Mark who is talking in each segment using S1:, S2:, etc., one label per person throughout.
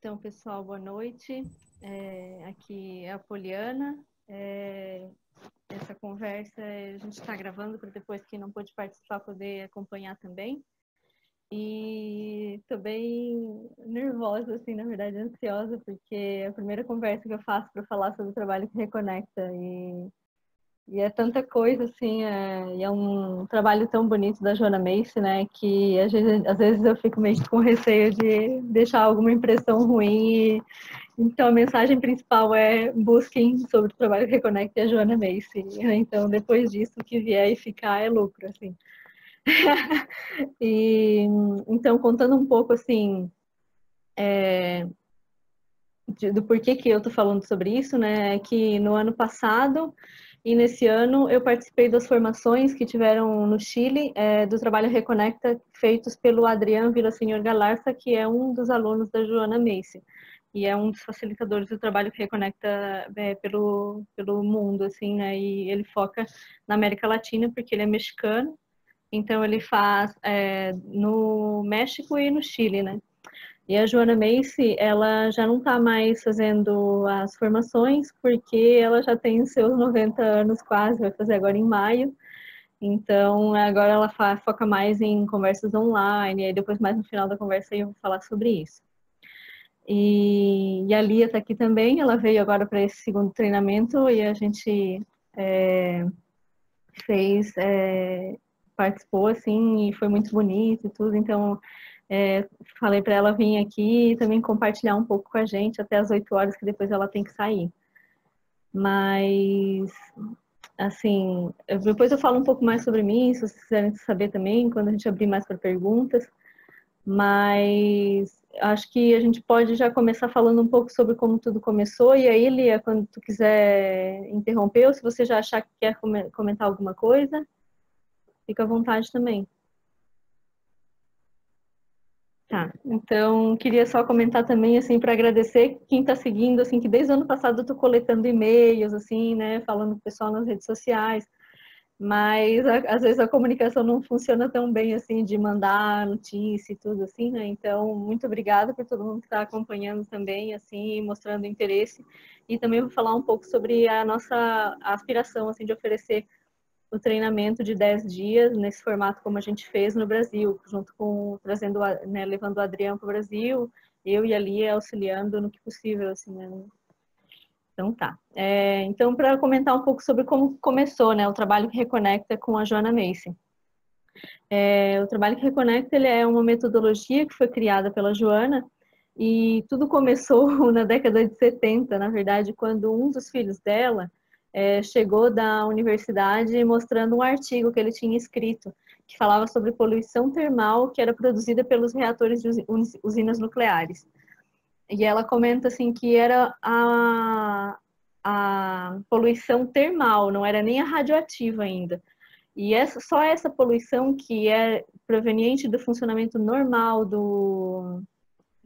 S1: Então, pessoal, boa noite. Aqui é a Poliana. Essa conversa a gente está gravando para depois quem não pôde participar poder acompanhar também. E estou bem nervosa, assim, na verdade, ansiosa, porque é a primeira conversa que eu faço para falar sobre o trabalho que reconecta. E é tanta coisa, assim, e é um trabalho tão bonito da Joanna Macy, né, que às vezes eu fico meio com receio de deixar alguma impressão ruim. Então, a mensagem principal é busquem sobre o trabalho que reconecta a Joanna Macy. Então, depois disso, o que vier e ficar é lucro, assim. Então, contando um pouco, assim, do porquê que eu estou falando sobre isso, né, é que no ano passado e nesse ano eu participei das formações que tiveram no Chile, do trabalho Reconecta, feitos pelo Adrián Villaseñor Galarza, que é um dos alunos da Joanna Macy. E é um dos facilitadores do trabalho que reconecta pelo mundo, assim, né? E ele foca na América Latina, porque ele é mexicano, então ele faz no México e no Chile, né? E a Joanna Macy, ela já não está mais fazendo as formações, porque ela já tem seus 90 anos quase, vai fazer agora em maio. Então, agora ela foca mais em conversas online, e aí depois mais no final da conversa eu vou falar sobre isso. E a Lia está aqui também, ela veio agora para esse segundo treinamento e a gente participou assim e foi muito bonito e tudo, então falei para ela vir aqui e também compartilhar um pouco com a gente até as 8 horas que depois ela tem que sair. Mas, assim, depois eu falo um pouco mais sobre mim, se vocês quiserem saber também, quando a gente abrir mais para perguntas. Mas acho que a gente pode já começar falando um pouco sobre como tudo começou, e aí, Lia, quando tu quiser interromper, ou se você já achar que quer comentar alguma coisa, fica à vontade também. Tá, então queria só comentar também, assim, para agradecer quem está seguindo, assim, que desde o ano passado eu tô coletando e-mails, assim, né, falando com o pessoal nas redes sociais, mas às vezes a comunicação não funciona tão bem assim de mandar notícia e tudo assim, né? Então, muito obrigada por todo mundo que está acompanhando também, assim, mostrando interesse. E também vou falar um pouco sobre a nossa aspiração, assim, de oferecer o treinamento de 10 dias nesse formato como a gente fez no Brasil, junto com trazendo, né, levando o Adriano para o Brasil, eu e a Lia auxiliando no que possível, assim, né? Então tá. Então, para comentar um pouco sobre como começou, né, o trabalho que reconecta com a Joanna Macy. O trabalho que reconecta ele é uma metodologia que foi criada pela Joanna e tudo começou na década de 70, na verdade, quando um dos filhos dela chegou da universidade mostrando um artigo que ele tinha escrito que falava sobre poluição termal que era produzida pelos reatores de usinas nucleares. E ela comenta assim que era a poluição termal, não era nem a radioativa ainda. E só essa poluição que é proveniente do funcionamento normal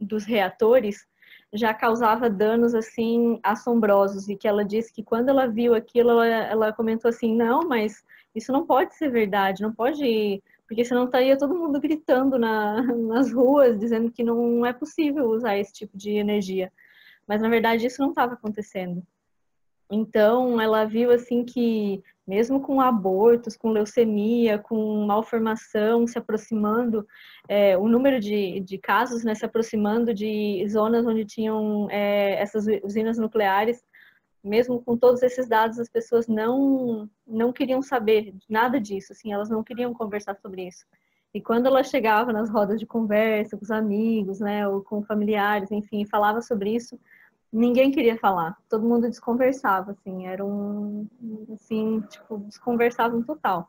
S1: dos reatores já causava danos assim assombrosos, e que ela disse que quando ela viu aquilo, ela comentou assim, não, mas isso não pode ser verdade, não pode, porque senão estaria todo mundo gritando nas ruas, dizendo que não é possível usar esse tipo de energia. Mas na verdade isso não estava acontecendo. Então, ela viu assim que, mesmo com abortos, com leucemia, com malformação se aproximando, o número de casos, né, se aproximando de zonas onde tinham essas usinas nucleares, mesmo com todos esses dados, as pessoas não queriam saber nada disso, assim, elas não queriam conversar sobre isso. E quando ela chegava nas rodas de conversa com os amigos, né, ou com familiares, enfim, falava sobre isso, ninguém queria falar, todo mundo desconversava, assim, era assim, tipo, desconversavam total.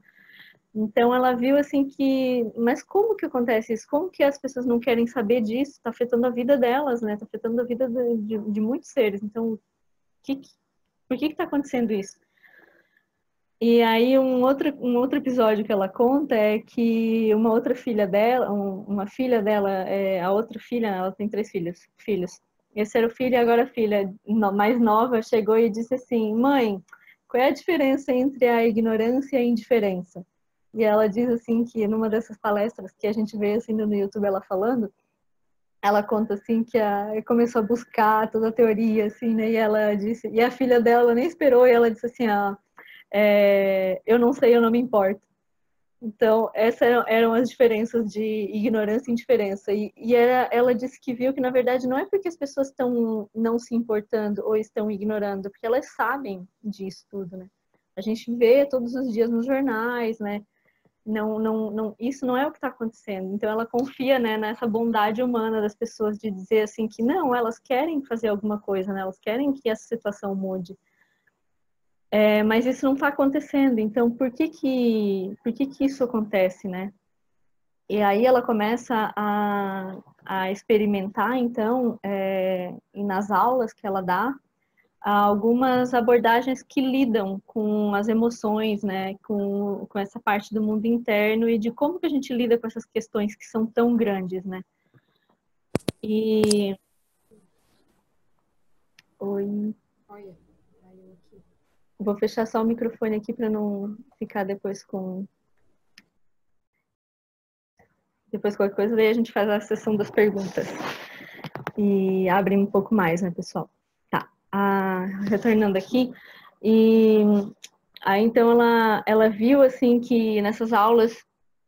S1: Então ela viu assim que, mas como que acontece isso? Como que as pessoas não querem saber disso? Está afetando a vida delas, né? Está afetando a vida de muitos seres. Então, por que está acontecendo isso? E aí um outro episódio que ela conta é que uma outra filha dela, uma filha dela, a outra filha, ela tem 3 filhos. Esse era o filho e agora a filha mais nova chegou e disse assim, mãe, qual é a diferença entre a ignorância e a indiferença? E ela diz assim que numa dessas palestras que a gente vê assim no YouTube ela falando, ela conta assim que começou a buscar toda a teoria, assim, né? E ela disse, e a filha dela nem esperou, e ela disse assim, eu não sei, eu não me importo. Então, essas eram as diferenças de ignorância e indiferença. Ela disse que viu que, na verdade, não é porque as pessoas estão não se importando ou estão ignorando, porque elas sabem disso tudo, né? A gente vê todos os dias nos jornais, né? Isso não é o que está acontecendo. Então, ela confia, né, nessa bondade humana das pessoas de dizer assim que não, elas querem fazer alguma coisa, né? Elas querem que essa situação mude. Mas isso não está acontecendo. Então, por que isso acontece, né? E aí ela começa a experimentar, então, e nas aulas que ela dá, algumas abordagens que lidam com as emoções, né, com essa parte do mundo interno e de como que a gente lida com essas questões que são tão grandes, né? E... Oi.
S2: Olha, caiu aqui.
S1: Vou fechar só o microfone aqui para não ficar depois com... Depois qualquer coisa, daí a gente faz a sessão das perguntas. E abre um pouco mais, né, pessoal? Tá. Retornando aqui. E aí, então, ela viu, assim, que nessas aulas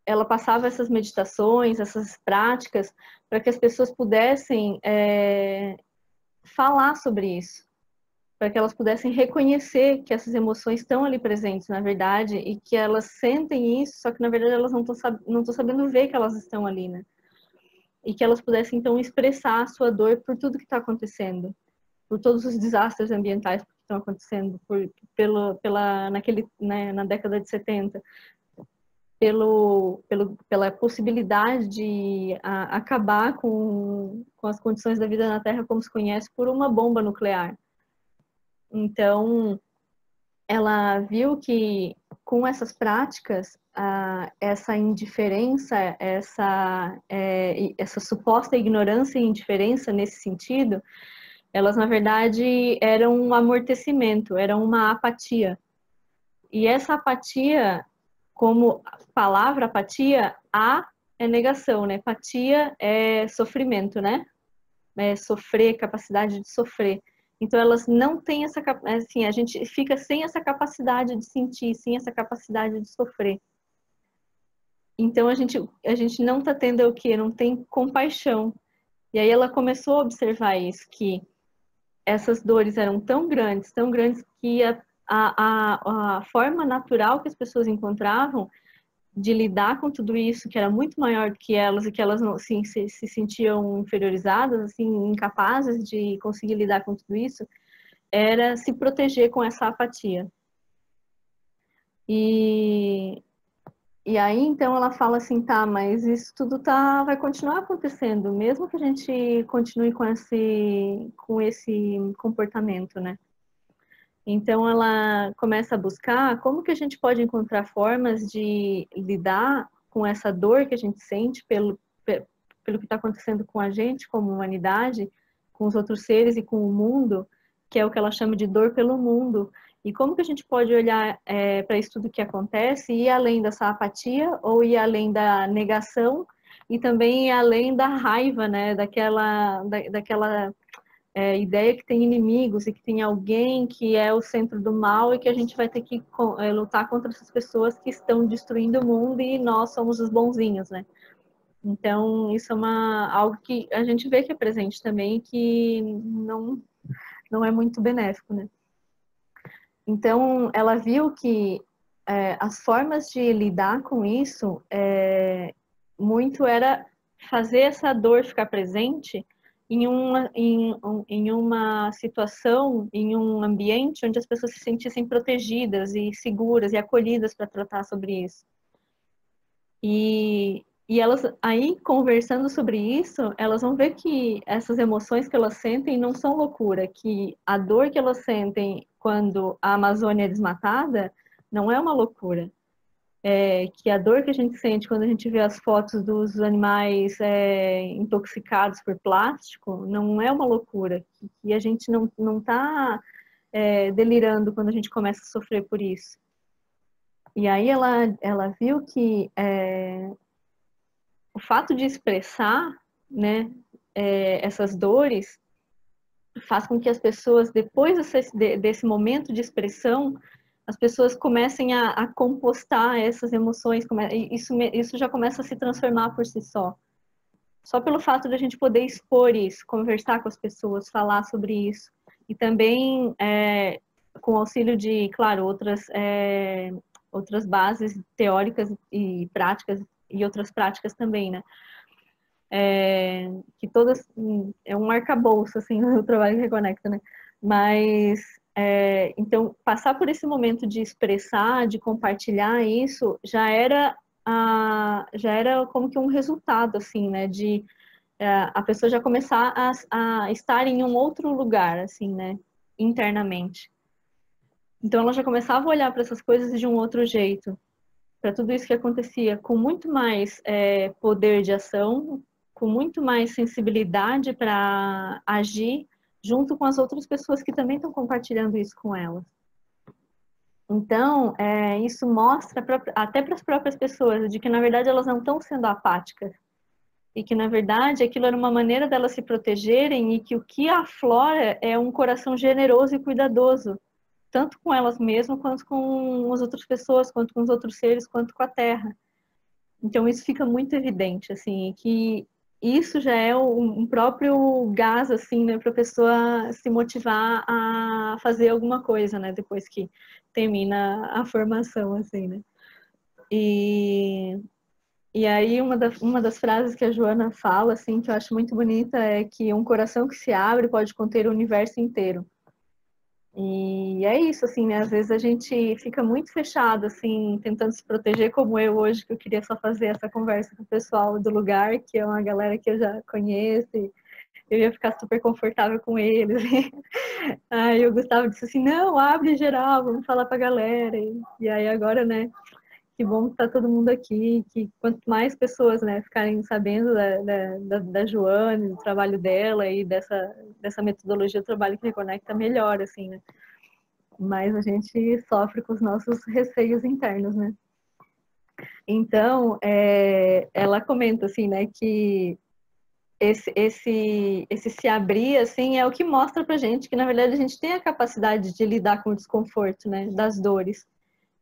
S1: ela passava essas meditações, essas práticas, para que as pessoas pudessem falar sobre isso, para que elas pudessem reconhecer que essas emoções estão ali presentes, na verdade, e que elas sentem isso, só que, na verdade, elas não estão sabendo ver que elas estão ali, né? E que elas pudessem, então, expressar a sua dor por tudo que está acontecendo, por todos os desastres ambientais que estão acontecendo, na década de 70, pela possibilidade de acabar com as condições da vida na Terra como se conhece por uma bomba nuclear. Então, ela viu que com essas práticas, essa indiferença, essa suposta ignorância e indiferença nesse sentido, elas na verdade eram um amortecimento, eram uma apatia. E essa apatia, como palavra apatia, é negação, né? Apatia é sofrimento, né? É sofrer, capacidade de sofrer. Então elas não têm essa, assim, a gente fica sem essa capacidade de sentir, sem essa capacidade de sofrer. Então a gente não está tendo o quê? Não tem compaixão. E aí ela começou a observar isso, que essas dores eram tão grandes que a forma natural que as pessoas encontravam de lidar com tudo isso, que era muito maior do que elas e que elas não, assim, se sentiam inferiorizadas, assim, incapazes de conseguir lidar com tudo isso, era se proteger com essa apatia. E, e aí, então, ela fala assim, tá, mas isso tudo vai continuar acontecendo, mesmo que a gente continue com esse comportamento, né? Então, ela começa a buscar como que a gente pode encontrar formas de lidar com essa dor que a gente sente pelo que está acontecendo com a gente, como humanidade, com os outros seres e com o mundo, que é o que ela chama de dor pelo mundo. E como que a gente pode olhar para isso tudo que acontece e ir além dessa apatia ou ir além da negação e também ir além da raiva, né? Daquela ideia que tem inimigos e que tem alguém que é o centro do mal e que a gente vai ter que lutar contra essas pessoas que estão destruindo o mundo e nós somos os bonzinhos, né? Então, isso é algo que a gente vê que é presente também, que não é muito benéfico, né? Então, ela viu que as formas de lidar com isso, muito era fazer essa dor ficar presente em uma situação, em um ambiente onde as pessoas se sentissem protegidas e seguras e acolhidas para tratar sobre isso. E elas aí conversando sobre isso, elas vão ver que essas emoções que elas sentem não são loucura, que a dor que elas sentem quando a Amazônia é desmatada não é uma loucura. Que a dor que a gente sente quando a gente vê as fotos dos animais intoxicados por plástico não é uma loucura, que a gente não está delirando quando a gente começa a sofrer por isso. E aí ela viu que o fato de expressar, né, essas dores, faz com que as pessoas, depois desse momento de expressão, as pessoas comecem a compostar essas emoções, isso já começa a se transformar por si só. Só pelo fato de a gente poder expor isso, conversar com as pessoas, falar sobre isso. E também com o auxílio de, claro, outras bases teóricas e práticas, e outras práticas também, né? Que todas é um arcabouço, assim, o trabalho que reconecta, né? Mas, então, passar por esse momento de expressar, de compartilhar isso, já era como que um resultado, assim, né? De a pessoa já começar a estar em um outro lugar, assim, né? Internamente. Então, ela já começava a olhar para essas coisas de um outro jeito, para tudo isso que acontecia, com muito mais poder de ação, com muito mais sensibilidade para agir junto com as outras pessoas que também estão compartilhando isso com elas. Então, isso mostra até para as próprias pessoas de que, na verdade, elas não estão sendo apáticas. E que, na verdade, aquilo era uma maneira delas se protegerem e que o que aflora é um coração generoso e cuidadoso, tanto com elas mesmas, quanto com as outras pessoas, quanto com os outros seres, quanto com a Terra. Então, isso fica muito evidente, assim, que isso já é um próprio gás, assim, né, para a pessoa se motivar a fazer alguma coisa, né, depois que termina a formação, assim, né. E aí, uma das frases que a Joana fala, assim, que eu acho muito bonita, é que um coração que se abre pode conter o universo inteiro. E é isso, assim, né? Às vezes a gente fica muito fechado, assim, tentando se proteger, como eu hoje, que eu queria só fazer essa conversa com o pessoal do lugar, que é uma galera que eu já conheço, e eu ia ficar super confortável com eles. Aí o Gustavo disse assim, não, abre geral, vamos falar pra galera. E aí agora, né, que bom que tá todo mundo aqui, que quanto mais pessoas, né, ficarem sabendo da Joane, do trabalho dela e dessa metodologia do trabalho que reconecta, melhor, assim, né? Mas a gente sofre com os nossos receios internos, né? Então, ela comenta, assim, né, que esse se abrir, assim, é o que mostra pra gente que, na verdade, a gente tem a capacidade de lidar com o desconforto, né, das dores.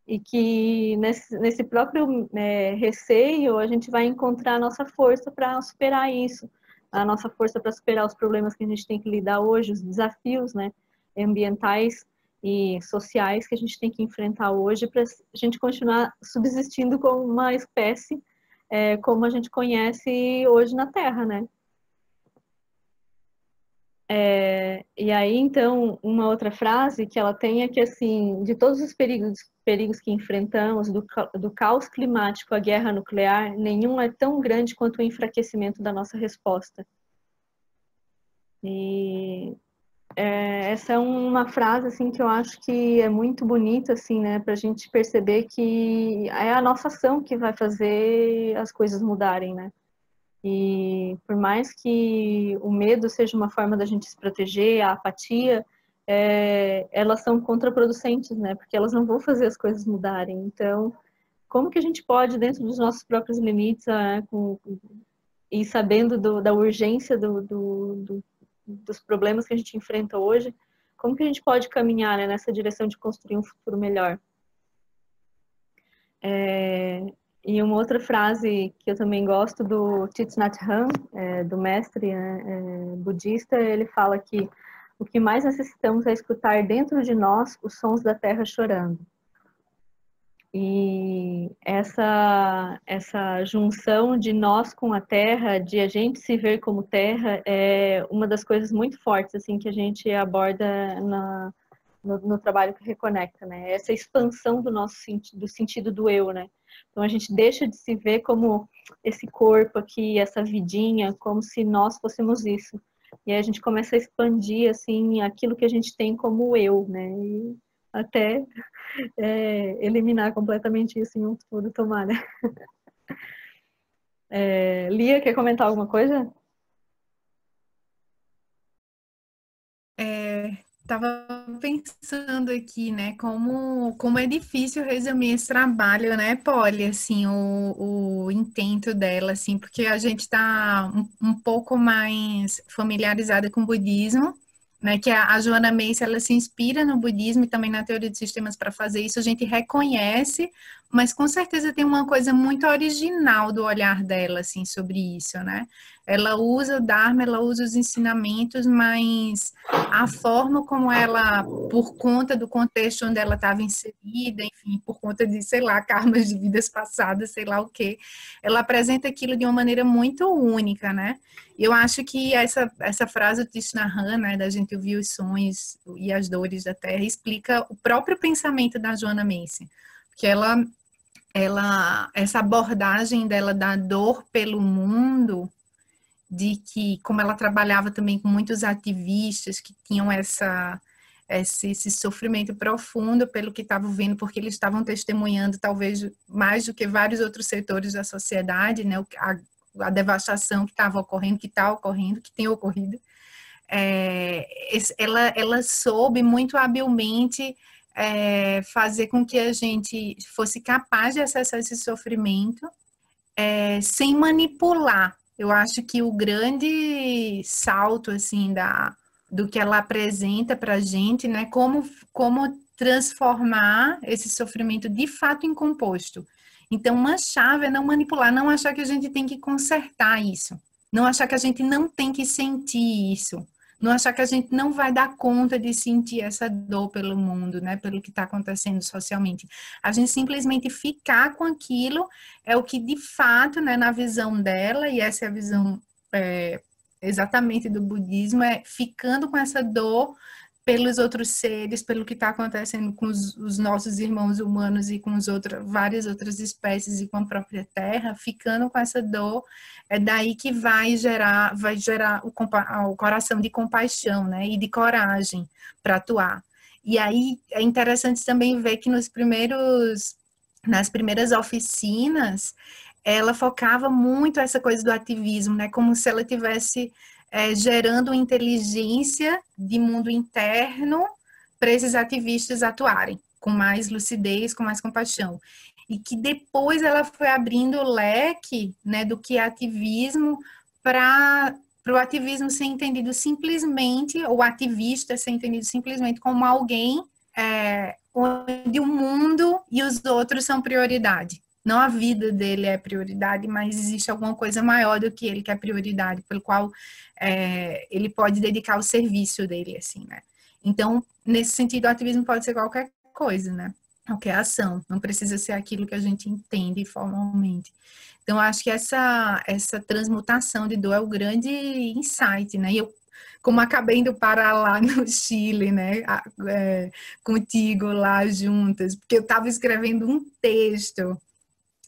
S1: E que nesse próprio receio a gente vai encontrar a nossa força para superar isso, a nossa força para superar os problemas que a gente tem que lidar hoje, os desafios, né, ambientais e sociais que a gente tem que enfrentar hoje para a gente continuar subsistindo como uma espécie como a gente conhece hoje na Terra, né? E aí, então, uma outra frase que ela tem é que, assim, de todos os perigos que enfrentamos, do caos climático à guerra nuclear, nenhum é tão grande quanto o enfraquecimento da nossa resposta. E essa é uma frase, assim, que eu acho que é muito bonita, assim, né, para a gente perceber que é a nossa ação que vai fazer as coisas mudarem, né? E por mais que o medo seja uma forma da gente se proteger, a apatia, elas são contraproducentes, né? Porque elas não vão fazer as coisas mudarem. Então, como que a gente pode, dentro dos nossos próprios limites, e sabendo da urgência dos problemas que a gente enfrenta hoje, como que a gente pode caminhar, né, nessa direção de construir um futuro melhor? E uma outra frase que eu também gosto do Thich Nhat Hanh, do mestre budista, ele fala que o que mais necessitamos é escutar dentro de nós os sons da terra chorando. E essa junção de nós com a terra, de a gente se ver como terra, é uma das coisas muito fortes assim que a gente aborda no trabalho que reconecta, né? Essa expansão do nosso do sentido do eu, né? Então a gente deixa de se ver como esse corpo aqui, essa vidinha, como se nós fôssemos isso. E aí a gente começa a expandir assim aquilo que a gente tem como eu, né? E até eliminar completamente isso em um futuro, tomar, né? Lia, quer comentar alguma coisa?
S3: Tava pensando aqui, né, como é difícil resumir esse trabalho, né, Polly, assim, o intento dela, assim, porque a gente está um pouco mais familiarizada com o budismo, né, que a Joanna Macy, ela se inspira no budismo e também na teoria de sistemas para fazer isso, a gente reconhece, mas com certeza tem uma coisa muito original do olhar dela, assim, sobre isso, né, ela usa o Dharma, ela usa os ensinamentos, mas a forma como ela, por conta do contexto onde ela estava inserida, enfim, por conta de, sei lá, karmas de vidas passadas, sei lá o quê, ela apresenta aquilo de uma maneira muito única, né? E eu acho que essa frase do Tishnahan, né, da gente ouvir os sonhos e as dores da Terra, explica o próprio pensamento da Joanna Macy, porque essa abordagem dela da dor pelo mundo, de que, como ela trabalhava também com muitos ativistas que tinham esse sofrimento profundo pelo que estavam vendo, porque eles estavam testemunhando, talvez mais do que vários outros setores da sociedade, né, a devastação que estava ocorrendo, que está ocorrendo, que tem ocorrido. Ela soube muito habilmente fazer com que a gente fosse capaz de acessar esse sofrimento sem manipular. Eu acho que o grande salto, assim, do que ela apresenta para a gente, né, como transformar esse sofrimento de fato em composto. Então, uma chave é não manipular, não achar que a gente tem que consertar isso, não achar que a gente não tem que sentir isso, não achar que a gente não vai dar conta de sentir essa dor pelo mundo, né, pelo que está acontecendo socialmente. A gente simplesmente ficar com aquilo é o que de fato, né, na visão dela, e essa é a visão exatamente do budismo, é ficando com essa dor pelos outros seres, pelo que está acontecendo com os nossos irmãos humanos e com várias outras espécies e com a própria Terra, ficando com essa dor, é daí que vai gerar o coração de compaixão, né, e de coragem para atuar. E aí é interessante também ver que nas primeiras oficinas, ela focava muito essa coisa do ativismo, né, como se ela tivesse gerando inteligência de mundo interno para esses ativistas atuarem com mais lucidez, com mais compaixão. E que depois ela foi abrindo o leque, né, do que é ativismo para o ativismo ser entendido simplesmente, ou ativista ser entendido simplesmente como alguém onde o mundo e os outros são prioridade. Não a vida dele é prioridade, mas existe alguma coisa maior do que ele que é prioridade, pelo qual ele pode dedicar o serviço dele, assim, né? Então, nesse sentido, o ativismo pode ser qualquer coisa, né? Qualquer ação, não precisa ser aquilo que a gente entende formalmente. Então, acho que essa transmutação de dor é o grande insight, né? E eu, como acabei indo para lá no Chile, né? Contigo lá juntas, porque eu estava escrevendo um texto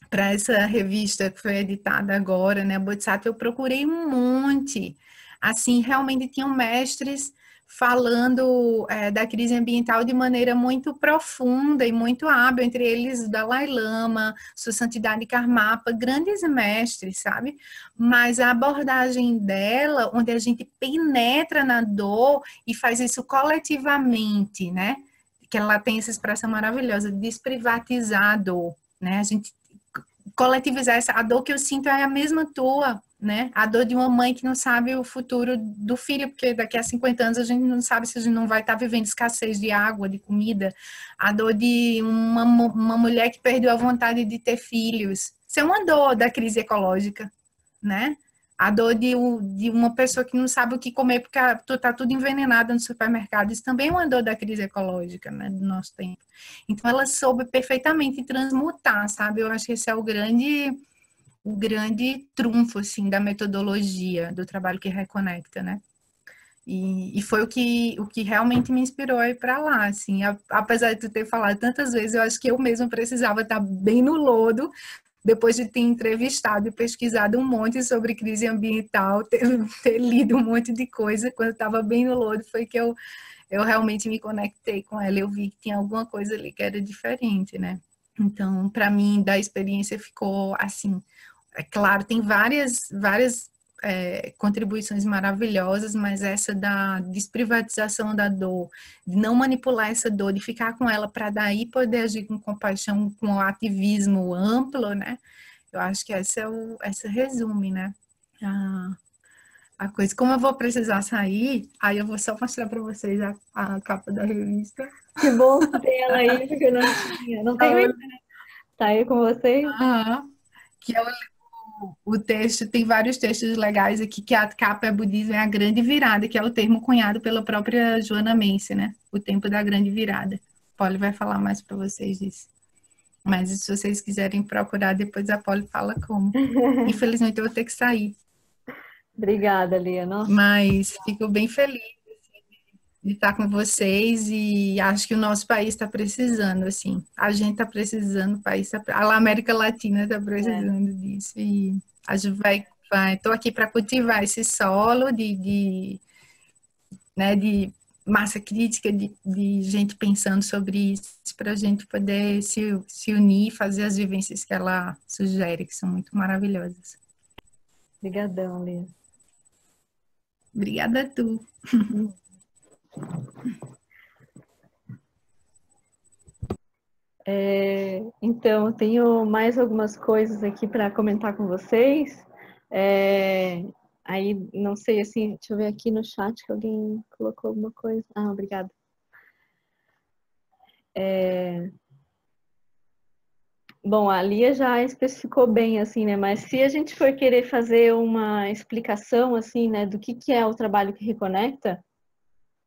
S3: para essa revista que foi editada agora, né, Bodhisattva, eu procurei um monte, assim, realmente tinham mestres falando da crise ambiental de maneira muito profunda e muito hábil, entre eles o Dalai Lama, Sua Santidade Karmapa, grandes mestres, sabe? Mas a abordagem dela, onde a gente penetra na dor e faz isso coletivamente, né? Que ela tem essa expressão maravilhosa, desprivatizar a dor, né? A gente coletivizar a dor que eu sinto é a mesma tua, né? A dor de uma mãe que não sabe o futuro do filho, porque daqui a 50 anos a gente não sabe se a gente não vai estar vivendo escassez de água, de comida. A dor de uma mulher que perdeu a vontade de ter filhos. Isso é uma dor da crise ecológica, né? A dor de uma pessoa que não sabe o que comer porque está tudo envenenado no supermercado. Isso também é uma dor da crise ecológica, né, do nosso tempo. Então, ela soube perfeitamente transmutar, sabe? Eu acho que esse é o grande trunfo, assim, da metodologia, do trabalho que reconecta, né? E foi o que realmente me inspirou a ir para lá, assim. Apesar de tu ter falado tantas vezes, eu acho que eu mesma precisava estar bem no lodo, depois de ter entrevistado e pesquisado um monte sobre crise ambiental, ter lido um monte de coisa, quando eu estava bem no lodo, foi que eu realmente me conectei com ela, eu vi que tinha alguma coisa ali que era diferente, né? Então, para mim, da experiência ficou assim, é claro, tem várias contribuições maravilhosas, mas essa da desprivatização da dor, de não manipular essa dor, de ficar com ela para daí poder agir com compaixão, com o ativismo amplo, né? Eu acho que essa resume, né? A coisa. Como eu vou precisar sair, aí eu vou só mostrar para vocês a capa da revista.
S1: Que bom que tem ela aí, porque eu não tinha. Não tenho ainda, né? Tá aí com vocês?
S3: Que é o texto, tem vários textos legais aqui, que a capa é budismo, é a grande virada, que é o termo cunhado pela própria Joana Mense, né? O tempo da grande virada. Polly vai falar mais para vocês disso. Mas se vocês quiserem procurar, depois a Polly fala como. Infelizmente eu vou ter que sair.
S1: Obrigada, Lia. Nossa.
S3: Mas fico bem feliz de estar com vocês e acho que o nosso país está precisando, assim. A gente está precisando, o país a América Latina está precisando disso. E a gente estou aqui para cultivar esse solo né, de massa crítica, de gente pensando sobre isso, para a gente poder se unir e fazer as vivências que ela sugere, que são muito maravilhosas.
S1: Obrigadão, Lia.
S3: Obrigada a tu.
S1: Então, eu tenho mais algumas coisas aqui para comentar com vocês. Aí, não sei, assim, deixa eu ver aqui no chat que alguém colocou alguma coisa. Ah, obrigada. Bom, a Lia já especificou bem, assim, né? Mas se a gente for querer fazer uma explicação, assim, né, do que é o trabalho que reconecta,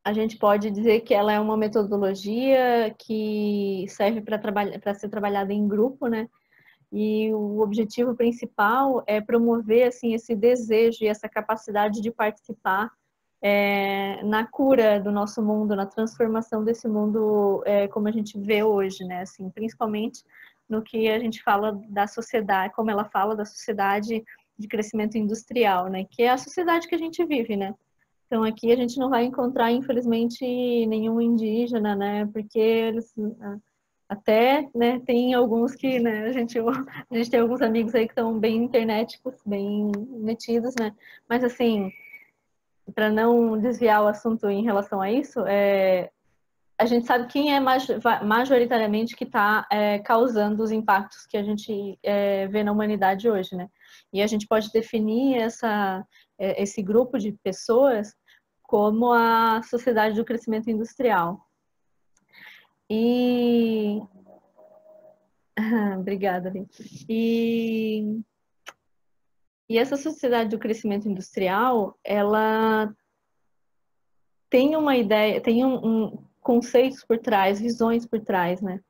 S1: a gente pode dizer que ela é uma metodologia que serve para ser trabalhada em grupo, né? E o objetivo principal é promover assim esse desejo e essa capacidade de participar na cura do nosso mundo, na transformação desse mundo como a gente vê hoje, né? Assim, principalmente no que a gente fala da sociedade, como ela fala da sociedade de crescimento industrial, né? Que é a sociedade que a gente vive, né? Então aqui a gente não vai encontrar, infelizmente, nenhum indígena, né? Porque eles até, né, tem alguns que, né, a gente tem alguns amigos aí que estão bem internéticos, bem metidos, né? Mas assim, para não desviar o assunto em relação a isso, a gente sabe quem é majoritariamente que está causando os impactos que a gente vê na humanidade hoje, né? E a gente pode definir esse grupo de pessoas como a sociedade do crescimento industrial. E obrigada, Lin. E essa sociedade do crescimento industrial, ela tem uma ideia, tem conceitos por trás, visões por trás, né?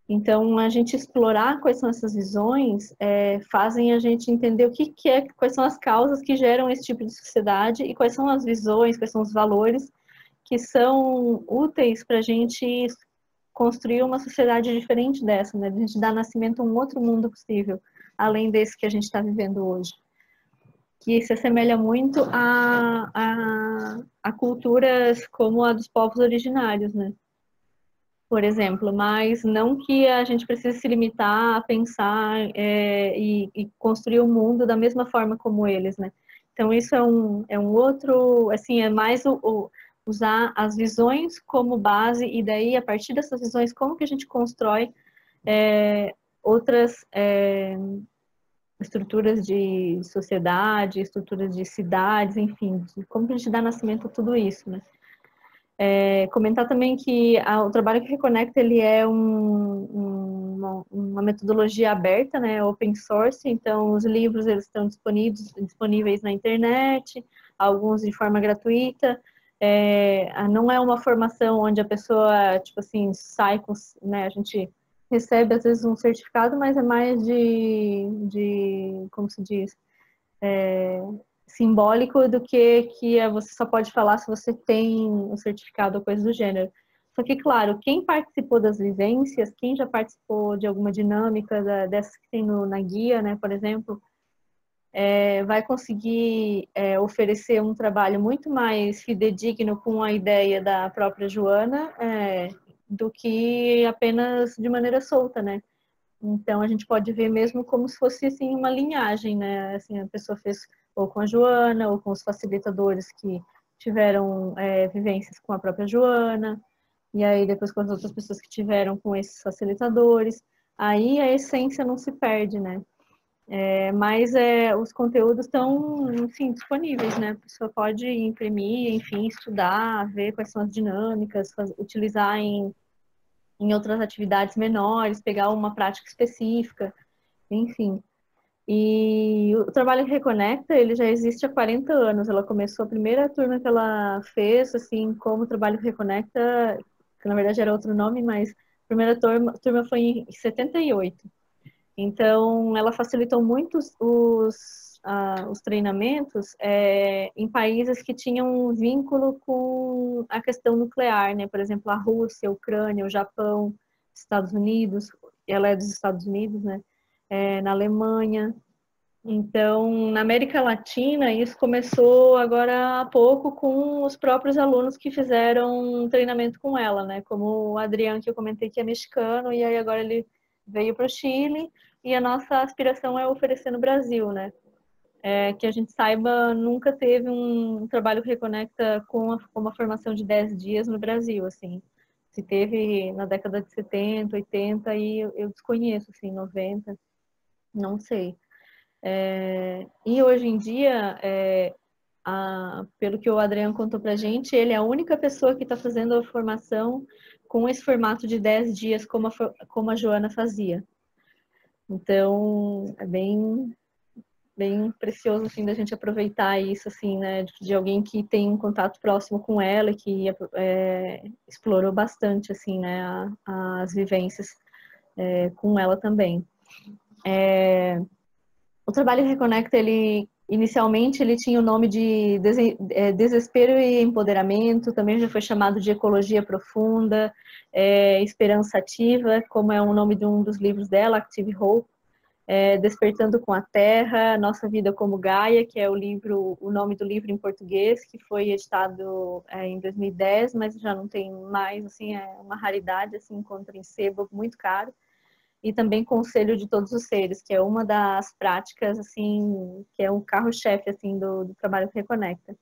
S1: Então, a gente explorar quais são essas visões fazem a gente entender quais são as causas que geram esse tipo de sociedade e quais são as visões, quais são os valores que são úteis para a gente construir uma sociedade diferente dessa, né? A gente dar nascimento a um outro mundo possível, além desse que a gente está vivendo hoje. Que se assemelha muito a culturas como a dos povos originários, né? Por exemplo, mas não que a gente precise se limitar a pensar e construir o mundo da mesma forma como eles, né? Então isso é um outro, assim, é mais usar as visões como base e daí a partir dessas visões como que a gente constrói outras estruturas de sociedade, estruturas de cidades, enfim, como que a gente dá nascimento a tudo isso, né? Comentar também que o trabalho que reconecta ele é uma metodologia aberta, né, open source. Então os livros eles estão disponíveis na internet, alguns de forma gratuita. Não é uma formação onde a pessoa tipo assim sai com, né, a gente recebe às vezes um certificado, mas é mais de como se diz, simbólico do que você só pode falar se você tem um certificado ou coisa do gênero. Só que, claro, quem participou das vivências, quem já participou de alguma dinâmica dessas que tem na guia, né, por exemplo, vai conseguir oferecer um trabalho muito mais fidedigno com a ideia da própria Joana do que apenas de maneira solta, né? Então, a gente pode ver mesmo como se fosse, assim, uma linhagem, né? Assim, a pessoa fez ou com a Joana, ou com os facilitadores que tiveram vivências com a própria Joana, e aí depois com as outras pessoas que tiveram com esses facilitadores. Aí a essência não se perde, né? Mas os conteúdos estão, enfim, disponíveis, né? A pessoa pode imprimir, enfim, estudar, ver quais são as dinâmicas, utilizar em outras atividades menores, pegar uma prática específica, enfim. E o Trabalho que Reconecta, ele já existe há 40 anos. Ela começou, a primeira turma que ela fez, assim, como Trabalho que Reconecta, que na verdade era outro nome, mas a primeira turma foi em 78. Então, ela facilitou muito os treinamentos em países que tinham um vínculo com a questão nuclear, né? Por exemplo, a Rússia, a Ucrânia, o Japão, Estados Unidos, ela é dos Estados Unidos, né? Na Alemanha. Então, na América Latina, isso começou agora há pouco com os próprios alunos que fizeram um treinamento com ela, né? Como o Adriano, que eu comentei que é mexicano, e aí agora ele veio para o Chile, e a nossa aspiração é oferecer no Brasil, né? Que a gente saiba, nunca teve um trabalho que reconecta com uma formação de 10 dias no Brasil, assim. Se teve na década de 70, 80, e eu desconheço, assim, 90, não sei. E hoje em dia, pelo que o Adriano contou pra gente, ele é a única pessoa que está fazendo a formação com esse formato de 10 dias, como a Joana fazia. Então, é bem precioso, assim, da gente aproveitar isso, assim, né, de alguém que tem um contato próximo com ela, que explorou bastante, assim, né, as vivências com ela também. O Trabalho Reconecta, inicialmente ele tinha o nome de Desespero e Empoderamento, também já foi chamado de Ecologia Profunda, Esperança Ativa, como é o nome de um dos livros dela, Active Hope, Despertando com a Terra, Nossa Vida como Gaia, que é o nome do livro em português, que foi editado em 2010, mas já não tem mais, assim, é uma raridade, assim, encontra em sebo muito caro. E também Conselho de Todos os Seres, que é uma das práticas, assim, que é um carro-chefe, assim, do Trabalho que Reconecta.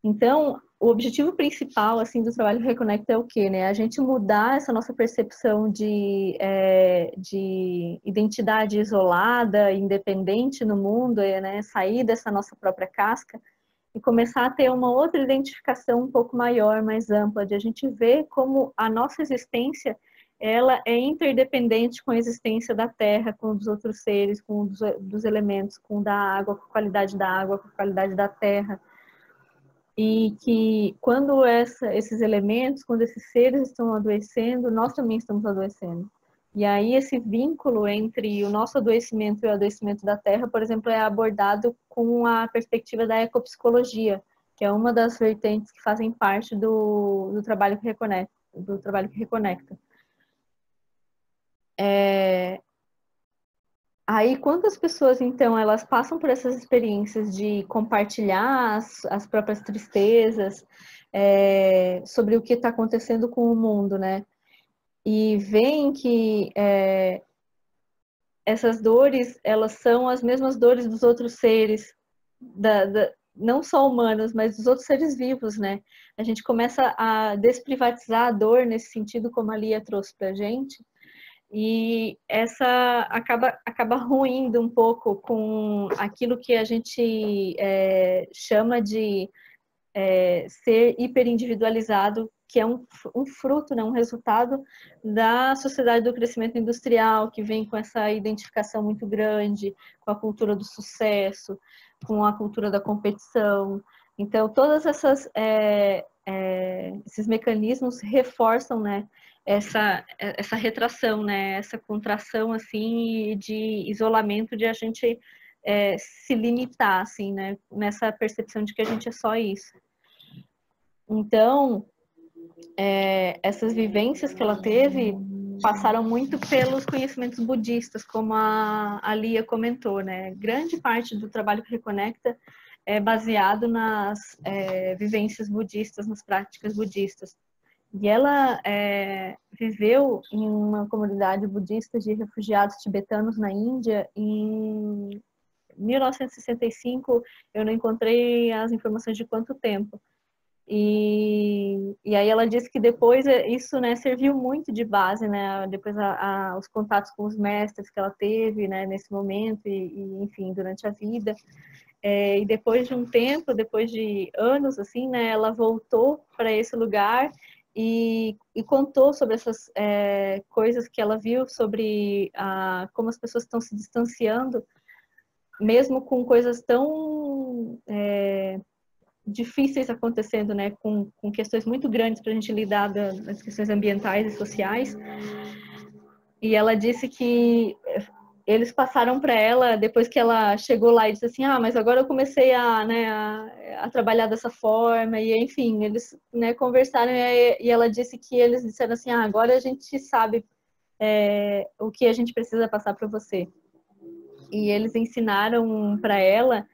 S1: Então, o objetivo principal, assim, do Trabalho que Reconecta é o quê, né? A gente mudar essa nossa percepção de identidade isolada, independente no mundo, né? Sair dessa nossa própria casca e começar a ter uma outra identificação um pouco maior, mais ampla, de a gente ver como a nossa existência ela é interdependente com a existência da Terra, com os outros seres, com dos elementos, com da água, com a qualidade da água, com a qualidade da Terra. E que quando esses elementos, quando esses seres estão adoecendo, nós também estamos adoecendo. E aí esse vínculo entre o nosso adoecimento e o adoecimento da Terra, por exemplo, é abordado com a perspectiva da ecopsicologia, que é uma das vertentes que fazem parte do trabalho que reconecta. Aí, quantas pessoas, então, elas passam por essas experiências de compartilhar as próprias tristezas sobre o que está acontecendo com o mundo, né? E veem que essas dores, elas são as mesmas dores dos outros seres, não só humanos, mas dos outros seres vivos, né? A gente começa a desprivatizar a dor nesse sentido, como a Lia trouxe para a gente, e essa acaba ruindo um pouco com aquilo que a gente chama de ser hiperindividualizado, que é um fruto, né, um resultado da sociedade do crescimento industrial, que vem com essa identificação muito grande com a cultura do sucesso, com a cultura da competição. Então, todas esses mecanismos reforçam, né, essa retração, né, essa contração assim de isolamento, de a gente se limitar, assim, né, nessa percepção de que a gente é só isso. Então, essas vivências que ela teve passaram muito pelos conhecimentos budistas, como a Lia comentou, né? Grande parte do trabalho que reconecta é baseado nas vivências budistas, nas práticas budistas. E ela viveu em uma comunidade budista de refugiados tibetanos na Índia 1965, eu não encontrei as informações de quanto tempo. E aí ela disse que depois isso, né, serviu muito de base, né, depois os contatos com os mestres que ela teve, né, nesse momento enfim, durante a vida. E depois de um tempo, depois de anos, assim, né, ela voltou para esse lugar e contou sobre essas coisas que ela viu, sobre como as pessoas estão se distanciando, mesmo com coisas tão difíceis acontecendo, né, com questões muito grandes para a gente lidar das questões ambientais e sociais. E ela disse que eles passaram para ela, depois que ela chegou lá e disse assim, mas agora eu comecei a trabalhar dessa forma, e enfim, eles, né, conversaram, e ela disse que eles disseram assim, agora a gente sabe o que a gente precisa passar para você. E eles ensinaram para ela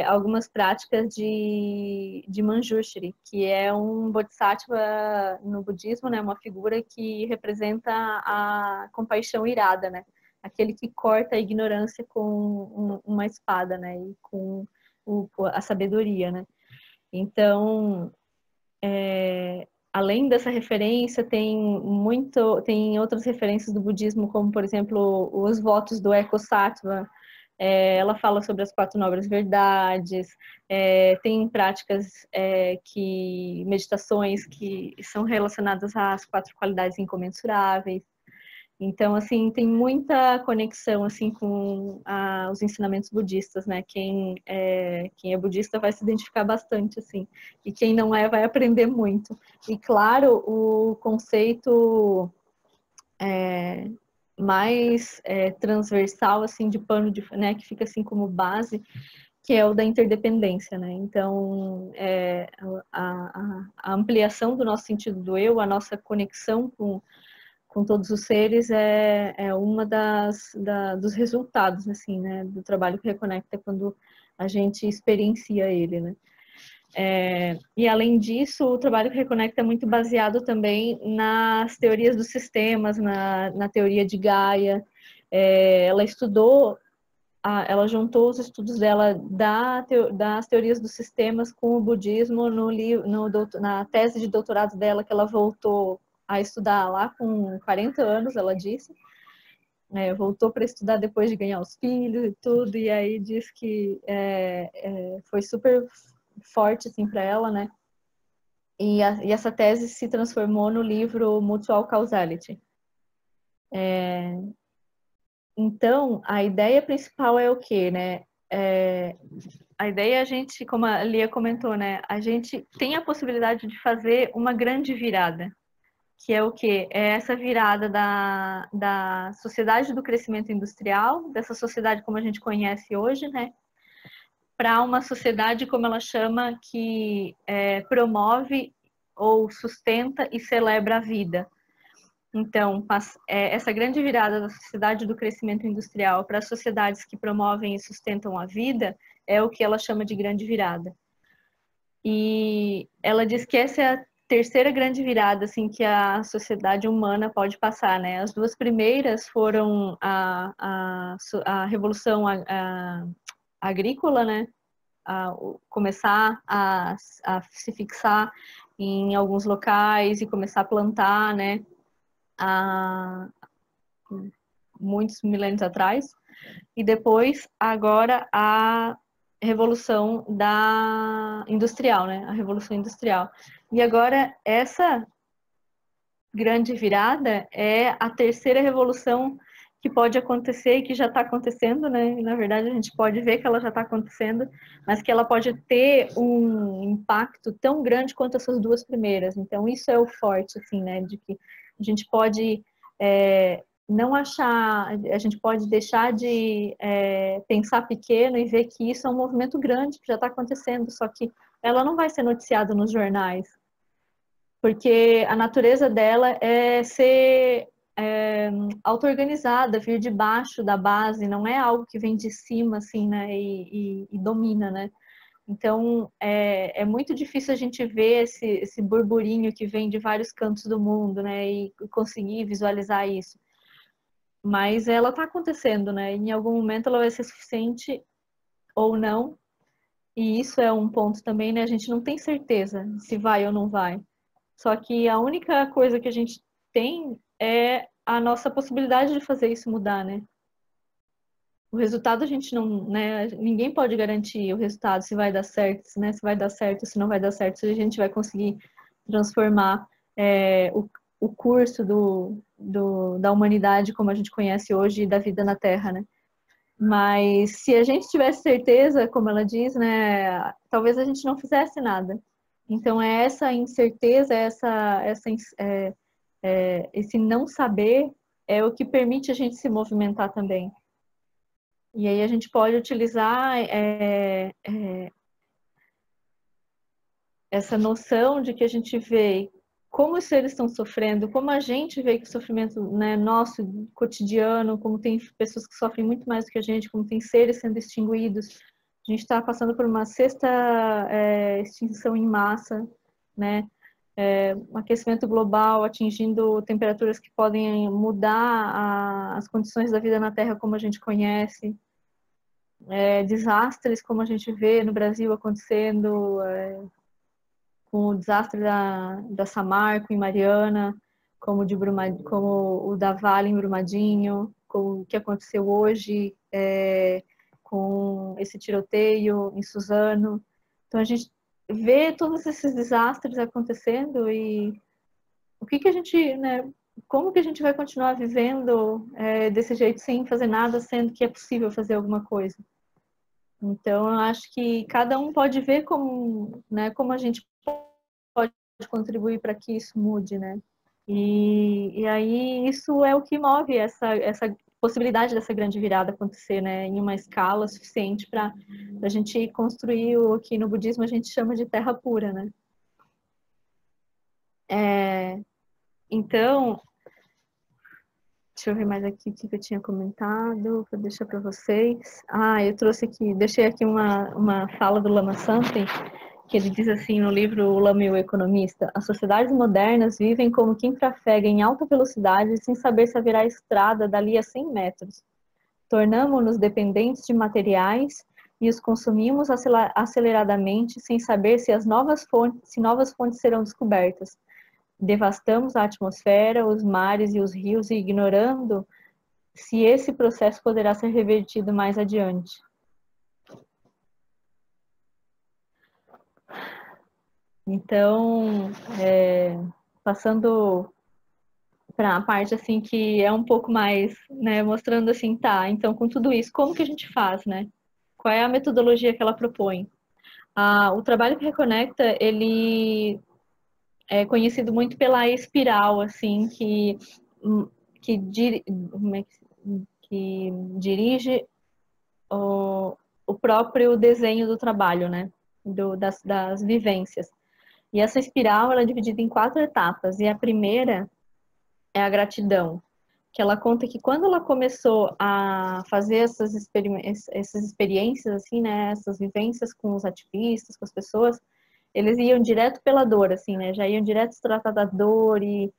S1: algumas práticas de Manjushri, que é um bodhisattva no budismo, né, uma figura que representa a compaixão irada, né, aquele que corta a ignorância com uma espada, né, e com a sabedoria, né. Então, além dessa referência, tem outras referências do budismo, como, por exemplo, os votos do Eko-sattva. Ela fala sobre as 4 nobres verdades, tem práticas meditações que são relacionadas às 4 qualidades incomensuráveis. Então, assim, tem muita conexão, assim, com os ensinamentos budistas, né? Quem é budista vai se identificar bastante, assim, e quem não é vai aprender muito. E, claro, o conceito mais transversal, assim, de pano, né, que fica, assim, como base, que é o da interdependência, né? Então, a ampliação do nosso sentido do eu, a nossa conexão com todos os seres é uma dos resultados, assim, né, do trabalho que reconecta quando a gente experiencia ele, né. E além disso, o trabalho que reconecta é muito baseado também nas teorias dos sistemas, na teoria de Gaia. Ela juntou os estudos dela das teorias dos sistemas com o budismo na tese de doutorado dela, que ela voltou a estudar lá com 40 anos, ela disse. Voltou para estudar depois de ganhar os filhos e tudo, e aí diz que foi super forte, assim, para ela, né? E essa tese se transformou no livro Mutual Causality. Então, a ideia principal é o quê, né? A ideia, como a Lia comentou, né? A gente tem a possibilidade de fazer uma grande virada, que é o quê? É essa virada da sociedade do crescimento industrial, dessa sociedade como a gente conhece hoje, né? Para uma sociedade, como ela chama, que promove ou sustenta e celebra a vida. Então, essa grande virada da sociedade do crescimento industrial para as sociedades que promovem e sustentam a vida é o que ela chama de grande virada. E ela diz que essa é a terceira grande virada, assim, que a sociedade humana pode passar, né? As 2 primeiras foram a revolução agrícola, né? Começar a se fixar em alguns locais e começar a plantar, né? Muitos milênios atrás. E depois, agora, a revolução industrial, né? A revolução industrial. E agora, essa grande virada é a terceira revolução que pode acontecer e que já está acontecendo, né? E, na verdade, a gente pode ver que ela já está acontecendo, mas que ela pode ter um impacto tão grande quanto essas 2 primeiras. Então, isso é o forte, assim, né? De que a gente pode não achar, a gente pode deixar de pensar pequeno e ver que isso é um movimento grande que já está acontecendo, só que ela não vai ser noticiada nos jornais, porque a natureza dela é ser auto-organizada, vir de baixo da base, não é algo que vem de cima, assim, né, e domina, né. Então, é muito difícil a gente ver esse burburinho que vem de vários cantos do mundo, né, e conseguir visualizar isso. Mas ela está acontecendo, né, em algum momento ela vai ser suficiente ou não. E isso é um ponto também, né? A gente não tem certeza se vai ou não vai. Só que a única coisa que a gente tem é a nossa possibilidade de fazer isso mudar, né? O resultado a gente não, né? Ninguém pode garantir o resultado, se vai dar certo, né? Se vai dar certo, se não vai dar certo, se a gente vai conseguir transformar o curso da humanidade como a gente conhece hoje e da vida na Terra, né? Mas se a gente tivesse certeza, como ela diz, né? Talvez a gente não fizesse nada. Então é essa incerteza, esse não saber é o que permite a gente se movimentar também. E aí a gente pode utilizar essa noção de que a gente vê como os seres estão sofrendo, como a gente vê que o sofrimento, né, nosso cotidiano, como tem pessoas que sofrem muito mais do que a gente, como tem seres sendo extinguidos. A gente está passando por uma sexta extinção em massa, né? Um aquecimento global atingindo temperaturas que podem mudar as condições da vida na Terra como a gente conhece. Desastres como a gente vê no Brasil acontecendo, com o desastre da Samarco em Mariana, como o da Vale em Brumadinho, com o que aconteceu hoje com esse tiroteio em Suzano. Então a gente vê todos esses desastres acontecendo e o que a gente, né, como que a gente vai continuar vivendo desse jeito sem fazer nada, sendo que é possível fazer alguma coisa? Então, eu acho que cada um pode ver como, né, como a gente pode contribuir para que isso mude, né? E aí isso é o que move essa possibilidade dessa grande virada acontecer, né, em uma escala suficiente para a gente construir o que no budismo a gente chama de terra pura, né? Então, deixa eu ver mais aqui o que eu tinha comentado, vou deixar para vocês. Eu trouxe aqui, deixei aqui uma fala do Lama Santen, que ele diz assim no livro O Lama e o Economista: as sociedades modernas vivem como quem trafega em alta velocidade sem saber se haverá estrada dali a 100 metros. Tornamo-nos dependentes de materiais e os consumimos aceleradamente sem saber se novas fontes serão descobertas. Devastamos a atmosfera, os mares e os rios, ignorando se esse processo poderá ser revertido mais adiante. Então, passando para a parte assim que é um pouco mais, né, mostrando assim, tá, então com tudo isso, como que a gente faz, né? Qual é a metodologia que ela propõe? O trabalho que reconecta, ele é conhecido muito pela espiral, assim, que, dir, que dirige o próprio desenho do trabalho, né? Das vivências. E essa espiral ela é dividida em 4 etapas. E a primeira é a gratidão, que ela conta que quando ela começou a fazer essas experiências, assim, né? Essas vivências com os ativistas, com as pessoas, eles iam direto pela dor, assim, né? Já iam direto se tratar da dor e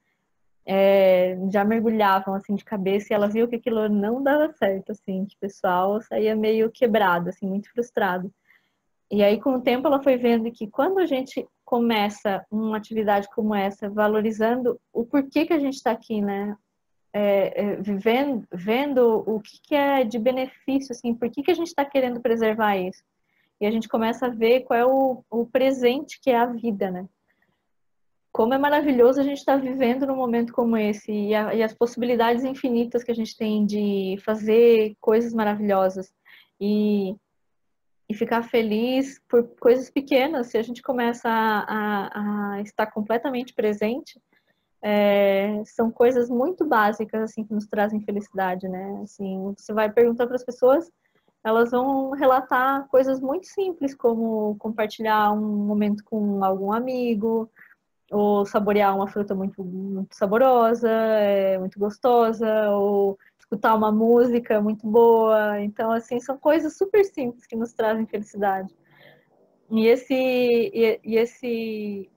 S1: já mergulhavam, assim, de cabeça. E ela viu que aquilo não dava certo, assim, que o pessoal saía meio quebrado, assim, muito frustrado. E aí, com o tempo, ela foi vendo que quando a gente começa uma atividade como essa, valorizando o porquê que a gente está aqui, né? Vendo o que é de benefício, assim, por que a gente está querendo preservar isso? E a gente começa a ver qual é o presente que é a vida, né? Como é maravilhoso a gente estar vivendo num momento como esse e as possibilidades infinitas que a gente tem de fazer coisas maravilhosas e ficar feliz por coisas pequenas. Se a gente começa a estar completamente presente, são coisas muito básicas assim que nos trazem felicidade, né? Assim, você vai perguntar para as pessoas, elas vão relatar coisas muito simples, como compartilhar um momento com algum amigo, ou saborear uma fruta muito, muito saborosa, muito gostosa, ou escutar uma música muito boa. Então, assim, são coisas super simples que nos trazem felicidade. E esse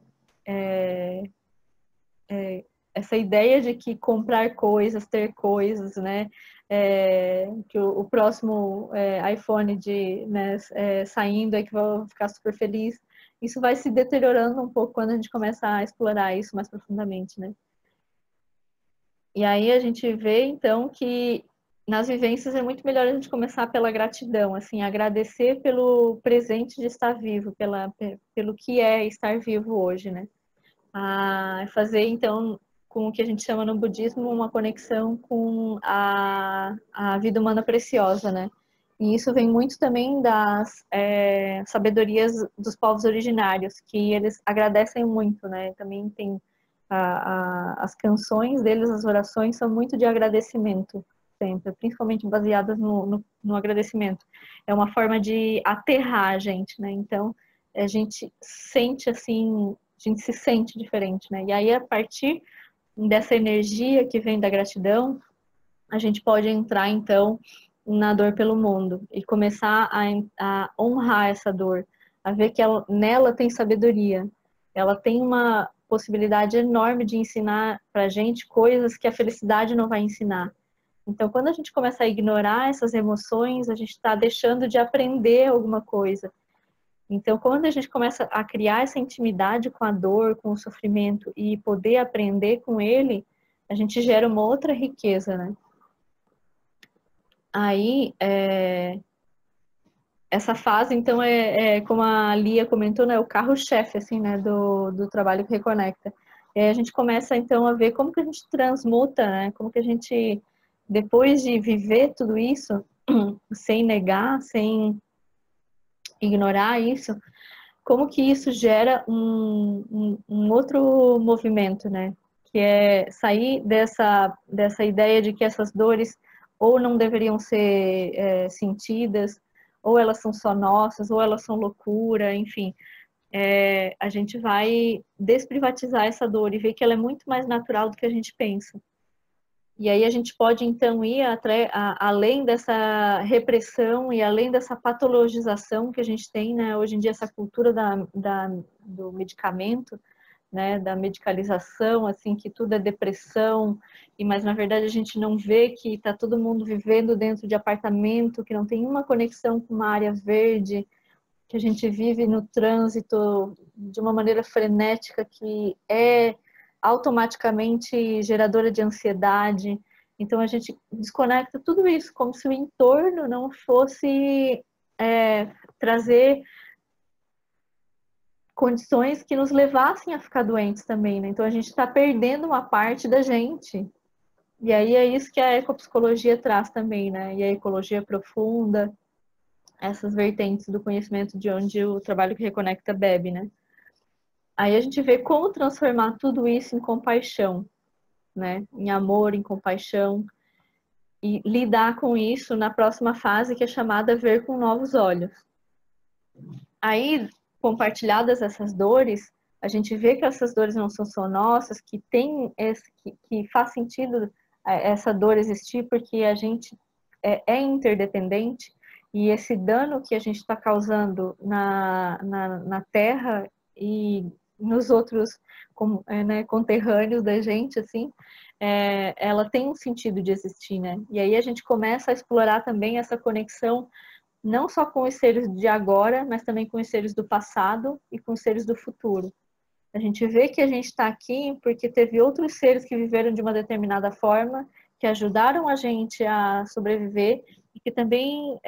S1: essa ideia de que comprar coisas, ter coisas, né, que o próximo iPhone saindo é que vou ficar super feliz, isso vai se deteriorando um pouco quando a gente começa a explorar isso mais profundamente, né? E aí a gente vê, então, que nas vivências é muito melhor a gente começar pela gratidão, assim, agradecer pelo presente de estar vivo, pelo que é estar vivo hoje, né? Fazer, então, com o que a gente chama no budismo, uma conexão com a vida humana preciosa, né? E isso vem muito também das sabedorias dos povos originários, que eles agradecem muito, né? Também tem as canções deles, as orações, são muito de agradecimento, sempre, principalmente baseadas no agradecimento. É uma forma de aterrar a gente, né? Então, a gente sente assim, a gente se sente diferente, né? E aí, a partir dessa energia que vem da gratidão, a gente pode entrar, então, na dor pelo mundo e começar a honrar essa dor, a ver que nela tem sabedoria, ela tem uma possibilidade enorme de ensinar pra gente coisas que a felicidade não vai ensinar. Então, quando a gente começa a ignorar essas emoções, a gente está deixando de aprender alguma coisa. Então, quando a gente começa a criar essa intimidade com a dor, com o sofrimento e poder aprender com ele, a gente gera uma outra riqueza, né? Aí, essa fase, então, como a Lia comentou, né, o carro-chefe, assim, né, do trabalho que reconecta. A gente começa, então, a ver como que a gente transmuta, né, como que a gente, depois de viver tudo isso, sem negar, sem ignorar isso, como que isso gera um outro movimento, né, que é sair dessa ideia de que essas dores ou não deveriam ser sentidas, ou elas são só nossas, ou elas são loucura, enfim. A gente vai desprivatizar essa dor e ver que ela é muito mais natural do que a gente pensa. E aí a gente pode, então, ir além dessa repressão e além dessa patologização que a gente tem, né? Hoje em dia, essa cultura do medicamento, né, da medicalização, assim, que tudo é depressão, mas na verdade a gente não vê que está todo mundo vivendo dentro de apartamento, que não tem uma conexão com uma área verde, que a gente vive no trânsito de uma maneira frenética que é automaticamente geradora de ansiedade. Então a gente desconecta tudo isso, como se o entorno não fosse trazer condições que nos levassem a ficar doentes também, né? Então a gente está perdendo uma parte da gente. E aí é isso que a ecopsicologia traz também, né? E a ecologia profunda, essas vertentes do conhecimento de onde o trabalho que reconecta bebe, né? Aí a gente vê como transformar tudo isso em compaixão, né? Em amor, em compaixão, e lidar com isso na próxima fase, que é chamada ver com novos olhos. Aí, compartilhadas essas dores, a gente vê que essas dores não são só nossas, que que faz sentido essa dor existir, porque a gente é interdependente, e esse dano que a gente está causando na Terra e nos outros conterrâneos da gente, assim, ela tem um sentido de existir, né? E aí a gente começa a explorar também essa conexão não só com os seres de agora, mas também com os seres do passado e com os seres do futuro. A gente vê que a gente está aqui porque teve outros seres que viveram de uma determinada forma, que ajudaram a gente a sobreviver e que também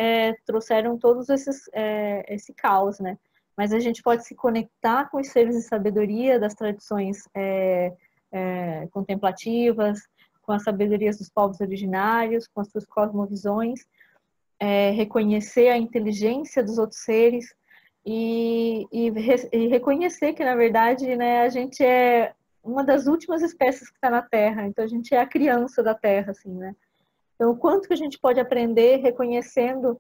S1: trouxeram todos esse caos, né? Mas a gente pode se conectar com os seres de sabedoria das tradições contemplativas, com as sabedorias dos povos originários, com as suas cosmovisões, reconhecer a inteligência dos outros seres e reconhecer que, na verdade, né, a gente é uma das últimas espécies que está na Terra, então a gente é a criança da Terra, assim, né? Então, o quanto que a gente pode aprender reconhecendo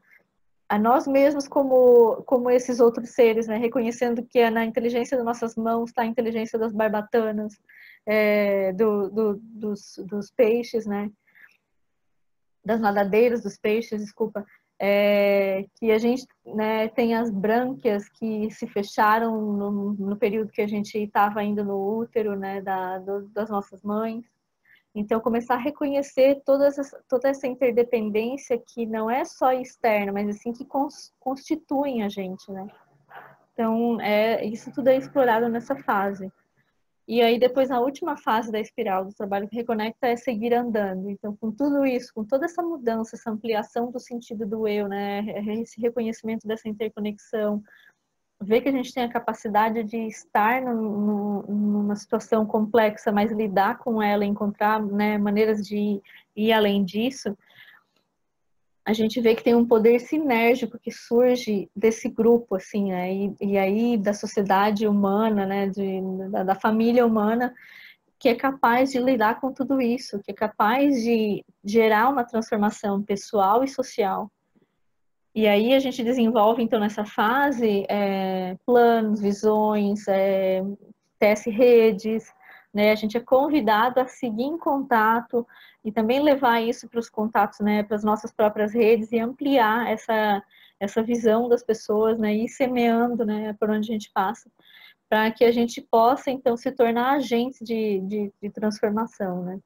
S1: a nós mesmos como esses outros seres, né? Reconhecendo que na inteligência das nossas mãos está a inteligência das barbatanas, dos peixes, né? Das nadadeiras, dos peixes, desculpa, que a gente, né, tem as brânquias que se fecharam no período que a gente estava ainda no útero, né, das nossas mães. Então, começar a reconhecer toda essa interdependência que não é só externa, mas assim que constituem a gente, né? Então, isso tudo é explorado nessa fase. E aí, depois, na última fase da espiral do trabalho que reconecta, é seguir andando. Então, com tudo isso, com toda essa mudança, essa ampliação do sentido do eu, né? Esse reconhecimento dessa interconexão, ver que a gente tem a capacidade de estar numa situação complexa, mas lidar com ela, encontrar, né, maneiras de ir além disso, a gente vê que tem um poder sinérgico que surge desse grupo, assim, né, e aí da sociedade humana, né, da família humana, que é capaz de lidar com tudo isso, que é capaz de gerar uma transformação pessoal e social. E aí a gente desenvolve, então, nessa fase, planos, visões, tece redes, né? A gente é convidado a seguir em contato e também levar isso para os contatos, né? Para as nossas próprias redes e ampliar essa visão das pessoas, né? E ir semeando, né? Por onde a gente passa, para que a gente possa, então, se tornar agentes de transformação, né?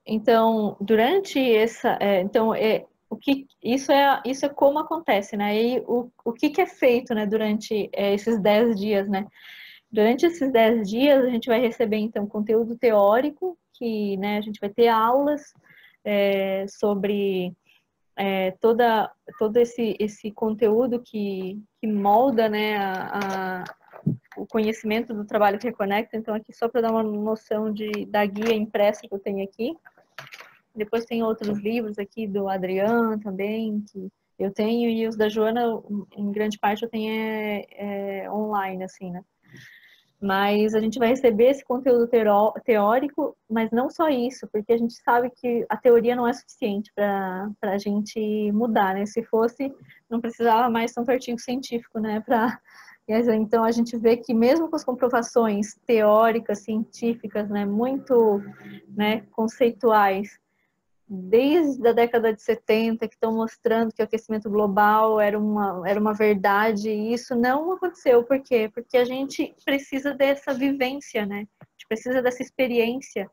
S1: Então, durante essa, isso é como acontece, né? E o que é feito, né, durante esses 10 dias, né? Durante esses 10 dias, a gente vai receber, então, conteúdo teórico, que, né, a gente vai ter aulas sobre todo esse conteúdo que molda, né, o conhecimento do trabalho que reconecta. Então, aqui só para dar uma noção da guia impressa que eu tenho aqui. Depois tem outros livros aqui do Adriano também, que eu tenho, e os da Joana, em grande parte, eu tenho online, assim, né? Mas a gente vai receber esse conteúdo teórico, mas não só isso, porque a gente sabe que a teoria não é suficiente para a gente mudar, né? Se fosse, não precisava mais tanto artigo científico, né? Então a gente vê que mesmo com as comprovações teóricas, científicas, né, muito, né, conceituais, desde a década de 70, que estão mostrando que o aquecimento global era uma verdade, e isso não aconteceu. Por quê? Porque a gente precisa dessa vivência, né? A gente precisa dessa experiência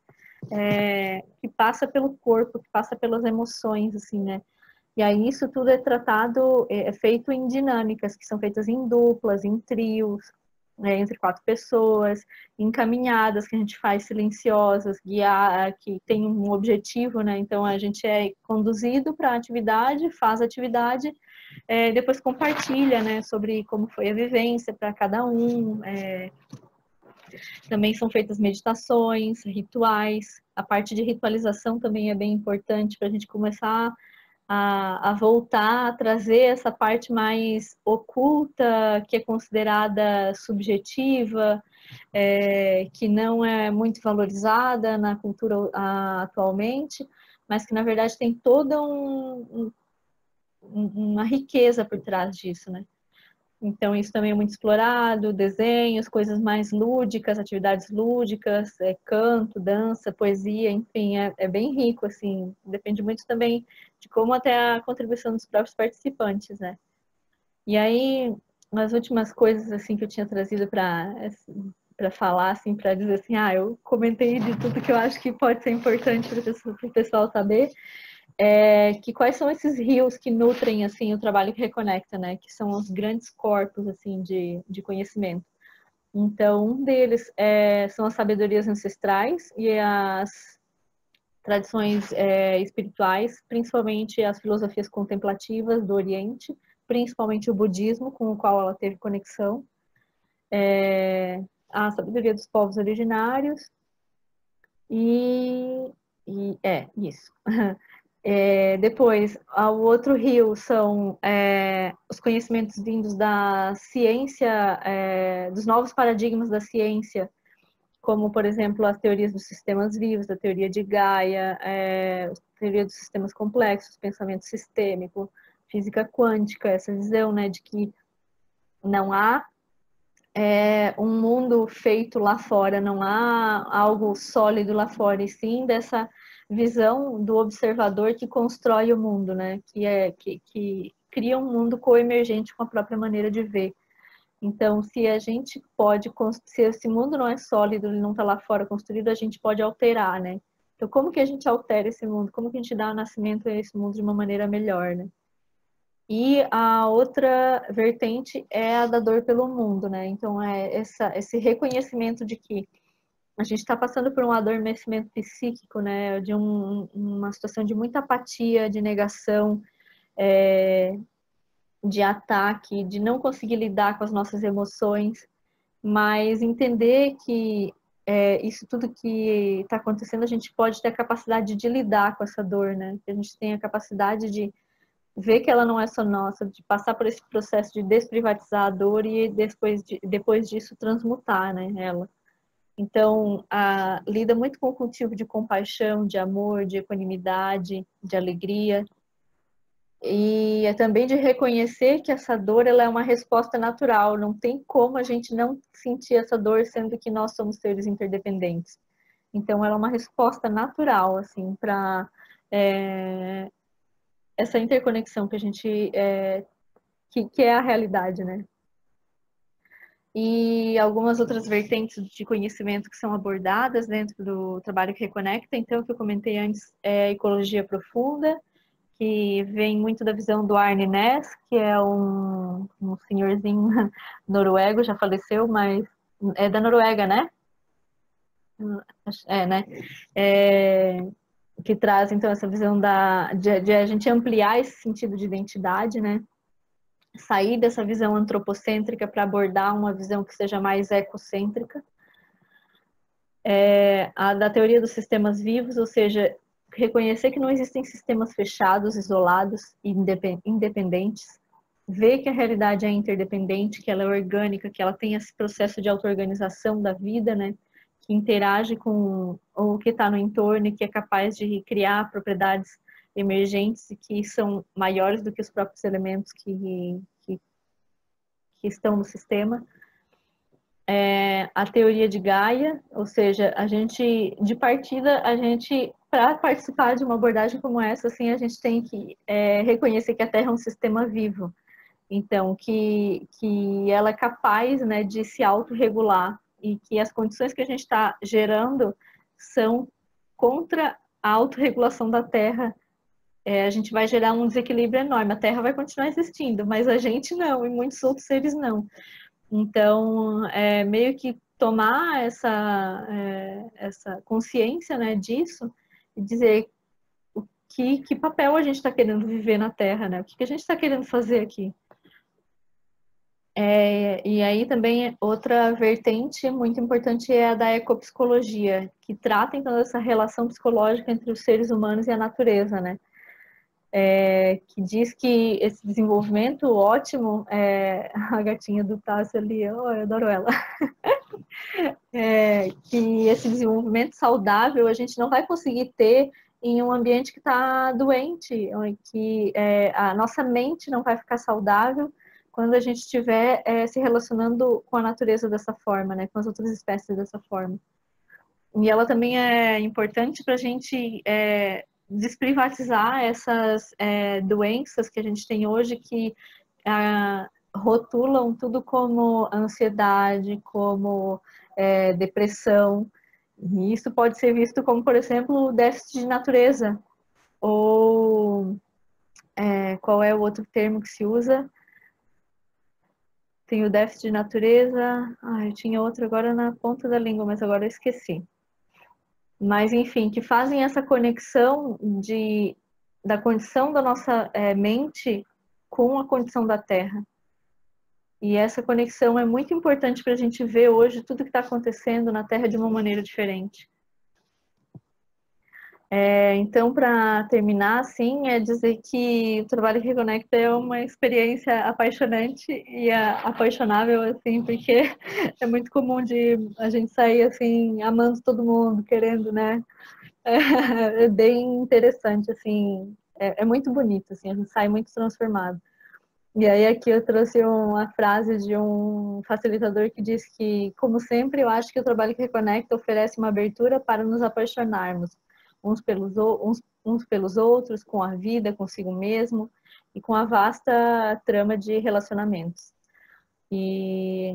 S1: que passa pelo corpo, que passa pelas emoções, assim, né? E aí isso tudo é tratado, é feito em dinâmicas, que são feitas em duplas, em trios, entre 4 pessoas, em caminhadas que a gente faz silenciosas, guiar, que tem um objetivo, né? Então a gente é conduzido para a atividade, faz a atividade, depois compartilha, né, sobre como foi a vivência para cada um. Também são feitas meditações, rituais. A parte de ritualização também é bem importante para a gente começar a voltar a trazer essa parte mais oculta, que é considerada subjetiva, que não é muito valorizada na cultura atualmente, mas que na verdade tem toda uma riqueza por trás disso, né? Então, isso também é muito explorado, desenhos, coisas mais lúdicas, atividades lúdicas, canto, dança, poesia, enfim, é bem rico, assim, depende muito também de como até a contribuição dos próprios participantes, né? E aí, umas últimas coisas, assim, que eu tinha trazido para falar, assim, para dizer assim, eu comentei de tudo que eu acho que pode ser importante para o pessoal saber, que quais são esses rios que nutrem, assim, o trabalho que reconecta, né? Que são os grandes corpos, assim, de conhecimento. Então, um deles são as sabedorias ancestrais e as tradições espirituais, principalmente as filosofias contemplativas do Oriente, principalmente o budismo, com o qual ela teve conexão, a sabedoria dos povos originários isso. Depois, o outro rio são os conhecimentos vindos da ciência, dos novos paradigmas da ciência, como, por exemplo, as teorias dos sistemas vivos, a teoria de Gaia, a teoria dos sistemas complexos, pensamento sistêmico, física quântica, essa visão, né, de que não há um mundo feito lá fora, não há algo sólido lá fora, e sim visão do observador que constrói o mundo, né? Que cria um mundo coemergente com a própria maneira de ver. Então, se a gente pode, se esse mundo não é sólido, ele não está lá fora construído, a gente pode alterar, né? Então, como que a gente altera esse mundo? Como que a gente dá nascimento a esse mundo de uma maneira melhor, né? E a outra vertente é a da dor pelo mundo, né? Então, esse reconhecimento de que a gente está passando por um adormecimento psíquico, né? De uma situação de muita apatia, de negação, de ataque, de não conseguir lidar com as nossas emoções, mas entender que isso tudo que está acontecendo, a gente pode ter a capacidade de lidar com essa dor, né? Que a gente tem a capacidade de ver que ela não é só nossa, de passar por esse processo de desprivatizar a dor e depois disso transmutar, né, ela. Então, lida muito com o cultivo de compaixão, de amor, de equanimidade, de alegria. E é também de reconhecer que essa dor ela é uma resposta natural, não tem como a gente não sentir essa dor, sendo que nós somos seres interdependentes. Então, ela é uma resposta natural, assim, para essa interconexão que a gente que é a realidade, né? E algumas outras vertentes de conhecimento que são abordadas dentro do trabalho que reconecta, então, que eu comentei antes, é a ecologia profunda, que vem muito da visão do Arne Næss, que é um senhorzinho noruego, já faleceu, mas é da Noruega, né? Né? Que traz, então, essa visão de a gente ampliar esse sentido de identidade, né? Sair dessa visão antropocêntrica para abordar uma visão que seja mais ecocêntrica. A da teoria dos sistemas vivos, ou seja, reconhecer que não existem sistemas fechados, isolados e independentes, ver que a realidade é interdependente, que ela é orgânica, que ela tem esse processo de auto-organização da vida, né? Que interage com o que está no entorno e que é capaz de criar propriedades emergentes e que são maiores do que os próprios elementos que estão no sistema. A teoria de Gaia, ou seja, a gente, de partida, para participar de uma abordagem como essa, assim, a gente tem que reconhecer que a Terra é um sistema vivo. Então, que ela é capaz, né, de se autorregular e que as condições que a gente está gerando são contra a autorregulação da Terra. A gente vai gerar um desequilíbrio enorme. A Terra vai continuar existindo, mas a gente não, e muitos outros seres não. Então, meio que tomar essa consciência, né, disso e dizer que papel a gente está querendo viver na Terra, né? O que a gente está querendo fazer aqui. E aí também outra vertente muito importante é a da ecopsicologia, que trata então dessa relação psicológica entre os seres humanos e a natureza, né? Que diz que esse desenvolvimento ótimo, a gatinha do Tássio ali, eu adoro ela, que esse desenvolvimento saudável a gente não vai conseguir ter em um ambiente que está doente, que a nossa mente não vai ficar saudável quando a gente estiver se relacionando com a natureza dessa forma, né, com as outras espécies dessa forma. E ela também é importante para a gente desprivatizar essas doenças que a gente tem hoje que rotulam tudo como ansiedade, como depressão. E isso pode ser visto como, por exemplo, déficit de natureza. Ou qual é o outro termo que se usa? Tem o déficit de natureza. Eu tinha outro agora na ponta da língua, mas agora eu esqueci. Mas, enfim, que fazem essa conexão da condição da nossa mente com a condição da Terra. E essa conexão é muito importante para a gente ver hoje tudo que está acontecendo na Terra de uma maneira diferente. Então, para terminar, assim, dizer que o trabalho que reconecta é uma experiência apaixonante e apaixonável, assim, porque é muito comum de a gente sair, assim, amando todo mundo, querendo, né? É bem interessante, assim, é muito bonito, assim, a gente sai muito transformado. E aí aqui eu trouxe uma frase de um facilitador que diz que, como sempre, eu acho que o trabalho que reconecta oferece uma abertura para nos apaixonarmos, uns pelos outros, com a vida, consigo mesmo e com a vasta trama de relacionamentos. E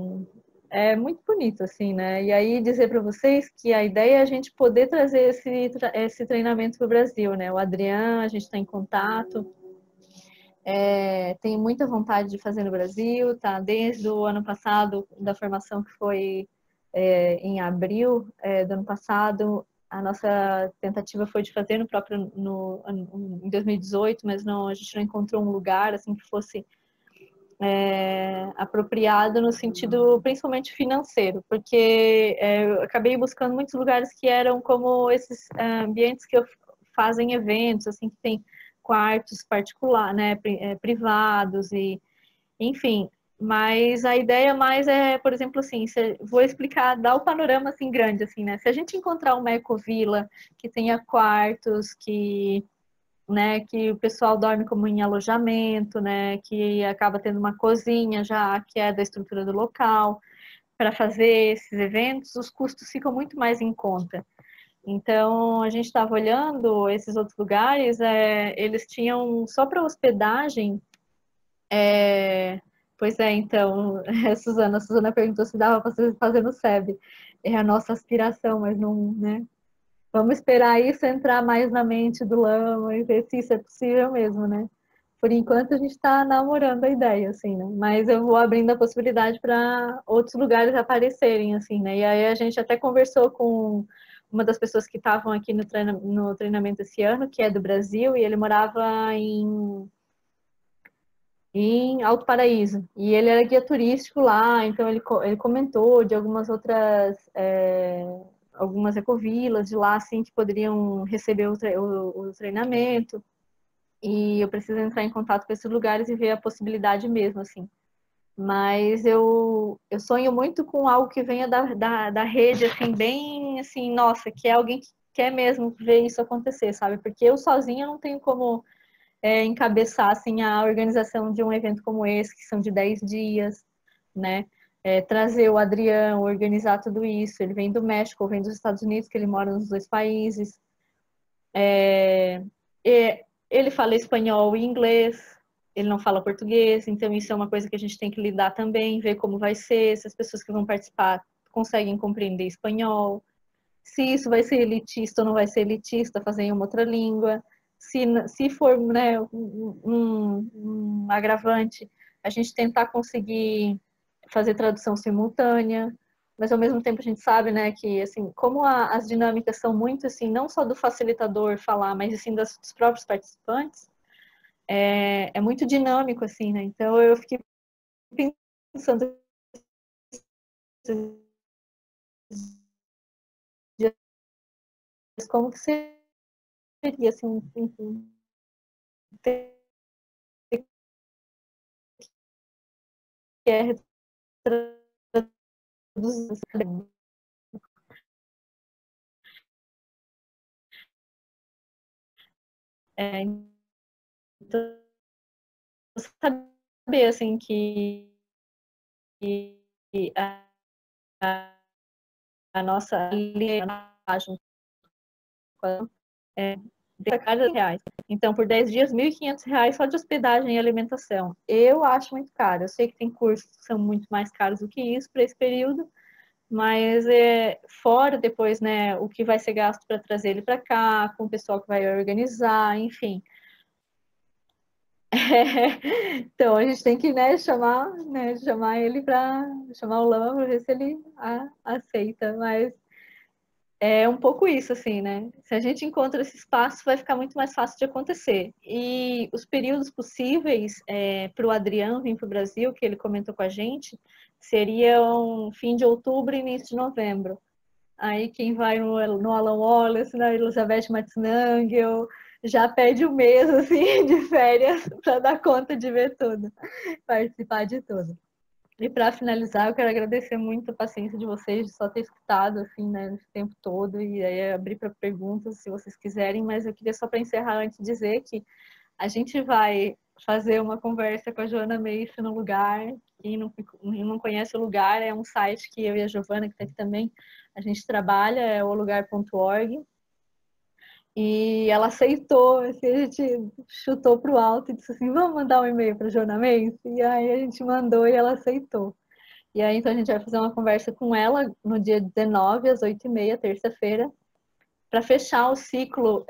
S1: é muito bonito, assim, né? E aí dizer para vocês que a ideia é a gente poder trazer esse treinamento para o Brasil, né? O Adriano, a gente está em contato, tem muita vontade de fazer no Brasil, tá? Desde o ano passado, da formação que foi em abril do ano passado, a nossa tentativa foi de fazer em 2018, mas não, a gente não encontrou um lugar assim que fosse apropriado no sentido principalmente financeiro, porque eu acabei buscando muitos lugares que eram como esses ambientes que fazem eventos, assim, que tem quartos particulares, né, privados e, enfim. Mas a ideia mais é, por exemplo, assim, vou explicar, dar o panorama assim grande, assim, né? Se a gente encontrar uma ecovila que tenha quartos, né, que o pessoal dorme como em alojamento, né, que acaba tendo uma cozinha já que é da estrutura do local, para fazer esses eventos, os custos ficam muito mais em conta. Então, a gente estava olhando esses outros lugares, eles tinham só para hospedagem. Pois é, então, a Suzana perguntou se dava para fazer no SEB. É a nossa aspiração, mas não, né? Vamos esperar isso entrar mais na mente do Lama e ver se isso é possível mesmo, né? Por enquanto a gente está namorando a ideia, assim, né? Mas eu vou abrindo a possibilidade para outros lugares aparecerem, assim, né? E aí a gente até conversou com uma das pessoas que estavam aqui no treinamento esse ano, que é do Brasil, e ele morava em Alto Paraíso. E ele era guia turístico lá, então ele comentou de algumas outras, algumas ecovilas de lá, assim, que poderiam receber o treinamento. E eu preciso entrar em contato com esses lugares e ver a possibilidade mesmo, assim. Mas eu sonho muito com algo que venha da rede, assim, bem, assim, nossa, que é alguém que quer mesmo ver isso acontecer, sabe? Porque eu sozinha não tenho como encabeçar assim, a organização de um evento como esse, que são de 10 dias, né? Trazer o Adriano, organizar tudo isso. Ele vem do México, vem dos Estados Unidos, que ele mora nos dois países. Ele fala espanhol e inglês, ele não fala português, então isso é uma coisa que a gente tem que lidar também, ver como vai ser, se as pessoas que vão participar conseguem compreender espanhol, se isso vai ser elitista ou não vai ser elitista, fazer em uma outra língua. Se for, né, um agravante, a gente tentar conseguir fazer tradução simultânea, mas ao mesmo tempo a gente sabe, né, que assim, como as dinâmicas são muito assim, não só do facilitador falar, mas assim dos próprios participantes, é muito dinâmico assim, né? Então eu fiquei pensando como que seria assim, ter que traduzir. Então, saber assim que a nossa linguagem é R$ 10. Então, por 10 dias, R$ 1.500 só de hospedagem e alimentação. Eu acho muito caro. Eu sei que tem cursos que são muito mais caros do que isso para esse período, mas fora depois, né, o que vai ser gasto para trazer ele para cá, com o pessoal que vai organizar, enfim. Então, a gente tem que, chamar ele para chamar o Lama para ver se ele aceita, mas é um pouco isso, assim, né? Se a gente encontra esse espaço, vai ficar muito mais fácil de acontecer. E os períodos possíveis para o Adriano vir para o Brasil, que ele comentou com a gente, seriam fim de outubro e início de novembro. Aí quem vai no Alan Wallace, na Elizabeth Matznangel, já pede um mês assim, de férias para dar conta de ver tudo, participar de tudo. E para finalizar, eu quero agradecer muito a paciência de vocês, de só ter escutado assim, né, esse tempo todo, e aí abrir para perguntas, se vocês quiserem, mas eu queria só para encerrar antes dizer que a gente vai fazer uma conversa com a Joana Meife no lugar. Quem não conhece o lugar, é um site que eu e a Giovana, que está aqui também, a gente trabalha, é o lugar.org. E ela aceitou, assim, a gente chutou pro alto e disse assim, vamos mandar um e-mail para a Joana Mendes? E aí a gente mandou e ela aceitou. E aí então a gente vai fazer uma conversa com ela no dia 19, às 8h30, terça-feira, para fechar o ciclo,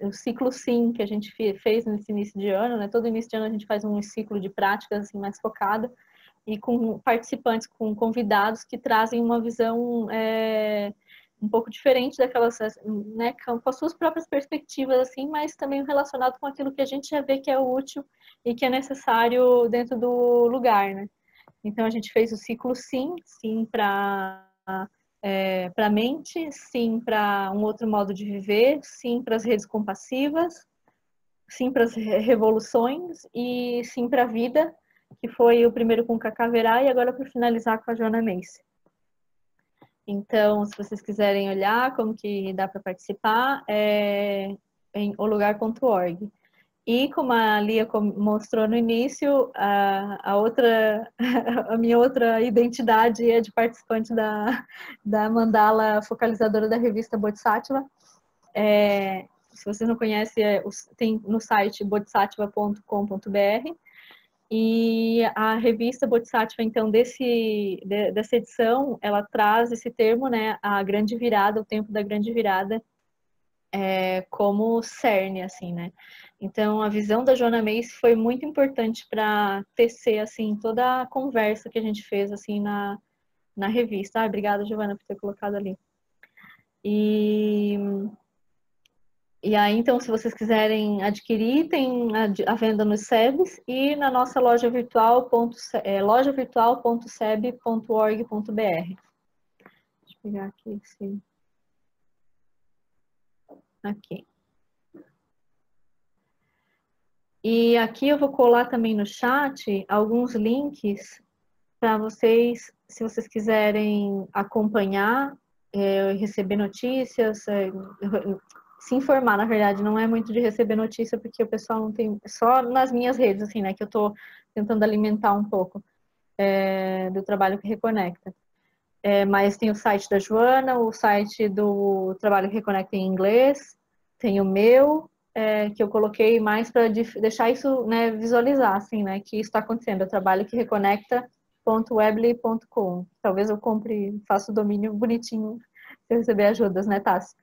S1: o ciclo SIM que a gente fez nesse início de ano, né? Todo início de ano a gente faz um ciclo de práticas assim, mais focado, e com participantes, com convidados que trazem uma visão um pouco diferente daquelas, né, com as suas próprias perspectivas, assim, mas também relacionado com aquilo que a gente já vê que é útil e que é necessário dentro do lugar, né? Então a gente fez o ciclo sim, sim para a mente, sim para um outro modo de viver, sim para as redes compassivas, sim para as revoluções e sim para a vida, que foi o primeiro com Cacá Verá e agora para finalizar com a Joana Macy. Então, se vocês quiserem olhar como que dá para participar, é em olugar.org. E como a Lia mostrou no início, a minha outra identidade é de participante da mandala focalizadora da revista Bodhisattva. Se vocês não conhecem, tem no site bodhisattva.com.br. E a revista Bodhisattva, então, dessa edição, ela traz esse termo, né, a grande virada, o tempo da grande virada, como cerne, assim, né? Então, a visão da Joana Macy foi muito importante para tecer, assim, toda a conversa que a gente fez, assim, na revista. Obrigada, Giovana, por ter colocado ali. E aí, então, se vocês quiserem adquirir, tem a venda nos SEBs e na nossa loja virtual, lojavirtual.seb.org.br. Deixa eu pegar aqui, sim. Aqui. E aqui eu vou colar também no chat alguns links para vocês, se vocês quiserem acompanhar, receber notícias, se informar, na verdade, não é muito de receber notícia, porque o pessoal não tem, só nas minhas redes, assim, né, que eu estou tentando alimentar um pouco do trabalho que reconecta. Mas tem o site da Joana, o site do Trabalho que Reconecta em inglês, tem o meu, que eu coloquei mais para deixar isso, né, visualizar, assim, né, que isso está acontecendo. Eu trabalho que reconecta.weebly.com. Talvez eu compre, faça o domínio bonitinho se eu receber ajudas, né, Tassi?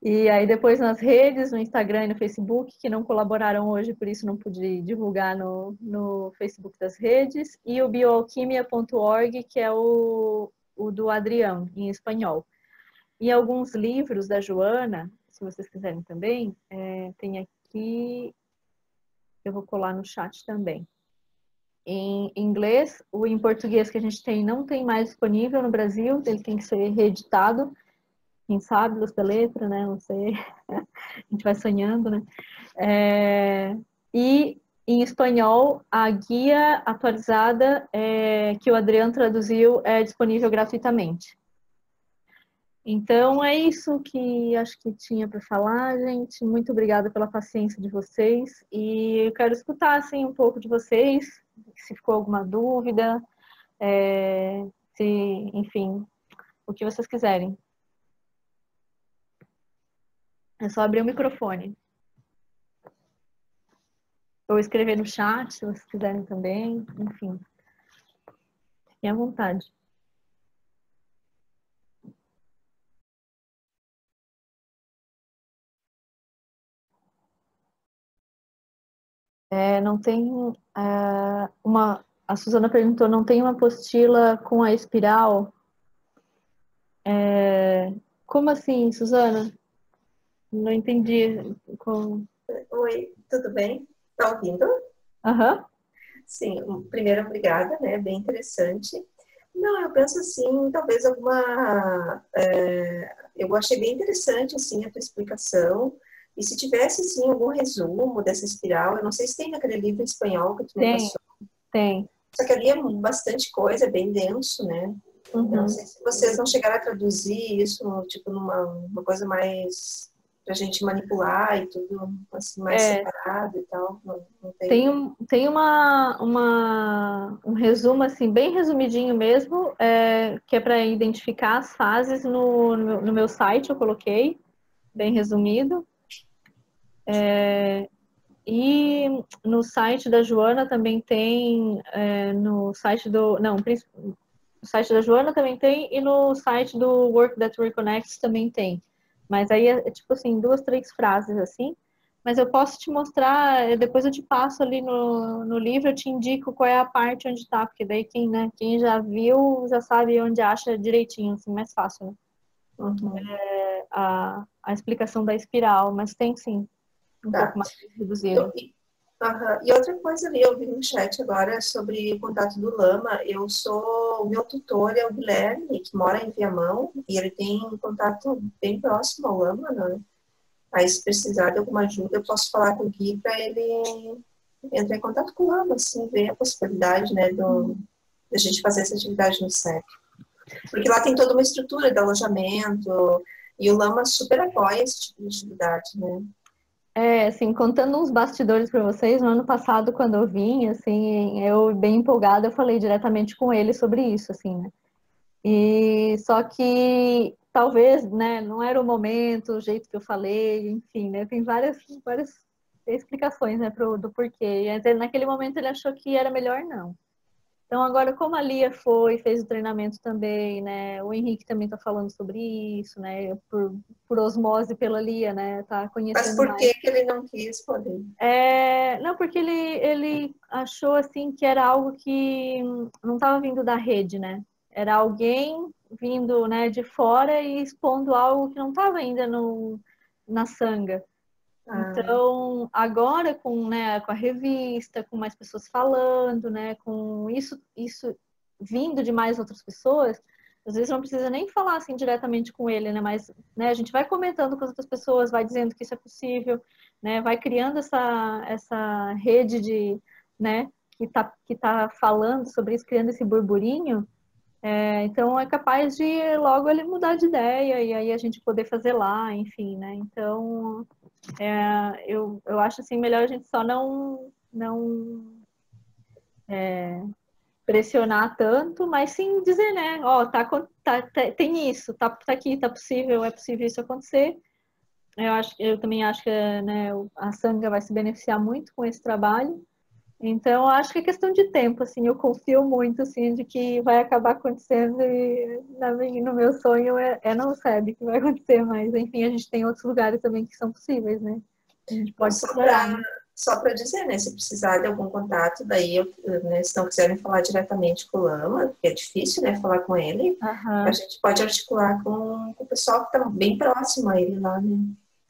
S1: E aí depois nas redes, no Instagram e no Facebook, que não colaboraram hoje, por isso não pude divulgar no Facebook das redes, e o bioalquimia.org, que é o do Adrião, em espanhol. E alguns livros da Joana, se vocês quiserem também, tem aqui, eu vou colar no chat também. Em inglês, o em português que a gente tem não tem mais disponível no Brasil, ele tem que ser reeditado. Quem sabe, luz da letra, né? Não sei. A gente vai sonhando, né? E em espanhol, a guia atualizada que o Adriano traduziu é disponível gratuitamente. Então, é isso que acho que tinha para falar, gente. Muito obrigada pela paciência de vocês. E eu quero escutar, assim, um pouco de vocês, se ficou alguma dúvida, enfim, o que vocês quiserem. É só abrir o microfone. Ou escrever no chat, se vocês quiserem também. Enfim, fiquem à vontade. Não tem a Suzana perguntou, não tem uma apostila com a espiral? Como assim, Suzana? Não entendi.
S2: Oi, tudo bem? Tá ouvindo?
S1: Aham.
S2: Sim, primeiro, obrigada, né? Bem interessante. Não, eu penso assim, talvez eu achei bem interessante, assim, a tua explicação. E se tivesse, assim, algum resumo dessa espiral, eu não sei se tem naquele livro em espanhol que tu me passou.
S1: Tem.
S2: Só que ali é bastante coisa, é bem denso, né?
S1: Uhum.
S2: Eu não sei se vocês não chegaram a traduzir isso, tipo, numa coisa mais pra gente manipular e tudo assim, mais separado e tal? Não tem?
S1: Tem um resumo, assim, bem resumidinho mesmo, que é para identificar as fases no meu site, eu coloquei, bem resumido. E no site da Joana também tem, no site do... Não, no site da Joana também tem, e no site do Work That Reconnects também tem. Mas aí é tipo assim, 2, 3 frases assim. Mas eu posso te mostrar, depois eu te passo ali no livro, eu te indico qual é a parte onde tá, porque daí quem já viu já sabe onde acha direitinho, assim, mais fácil, né?
S2: Uhum.
S1: A explicação da espiral, mas tem sim, um
S2: Tá.
S1: pouco mais reduzido.
S2: E outra coisa ali, eu vi no chat agora sobre o contato do Lama. O meu tutor é o Guilherme, que mora em Viamão, e ele tem um contato bem próximo ao Lama, né? Aí, se precisar de alguma ajuda, eu posso falar com o Gui para ele entrar em contato com o Lama, assim, ver a possibilidade, né, de a gente fazer essa atividade no CEP. Porque lá tem toda uma estrutura de alojamento, e o Lama super apoia esse tipo de atividade, né?
S1: Assim, contando uns bastidores para vocês, no ano passado, quando eu vim, assim, eu bem empolgada, eu falei diretamente com ele sobre isso, assim, né? E só que talvez, né, não era o momento, o jeito que eu falei, enfim, né? Tem várias explicações, né, do porquê. E naquele momento ele achou que era melhor não. Então, agora, como a Lia fez o treinamento também, né? O Henrique também está falando sobre isso, né? Por osmose pela Lia, né? Tá
S2: Mas
S1: conhecendo
S2: por
S1: mais.
S2: que ele não quis poder?
S1: Não, porque ele achou, assim, que era algo que não estava vindo da rede, né? Era alguém vindo, né, de fora e expondo algo que não estava ainda na sanga.
S2: Ah,
S1: Então, agora com a revista, com mais pessoas falando, né, com isso vindo de mais outras pessoas, às vezes não precisa nem falar assim diretamente com ele, né, mas né, a gente vai comentando com as outras pessoas, vai dizendo que isso é possível, né, vai criando essa rede né, que tá falando sobre isso, criando esse burburinho. Então é capaz de logo ele mudar de ideia e aí a gente poder fazer lá, enfim, né? Então eu acho assim melhor a gente só não pressionar tanto, mas sim dizer, né? Ó, tem isso, tá aqui, tá possível, é possível isso acontecer. Eu também acho que né, a Sangha vai se beneficiar muito com esse trabalho. Então, acho que é questão de tempo, assim, eu confio muito, assim, de que vai acabar acontecendo e no meu sonho não sabe que vai acontecer, mas, enfim, a gente tem outros lugares também que são possíveis, né? A gente pode explorar, né?
S2: Só para dizer, né, se precisar de algum contato, daí, né, se não quiserem falar diretamente com o Lama, porque é difícil, né, falar com ele, a gente pode articular com o pessoal que está bem próximo a ele lá, né?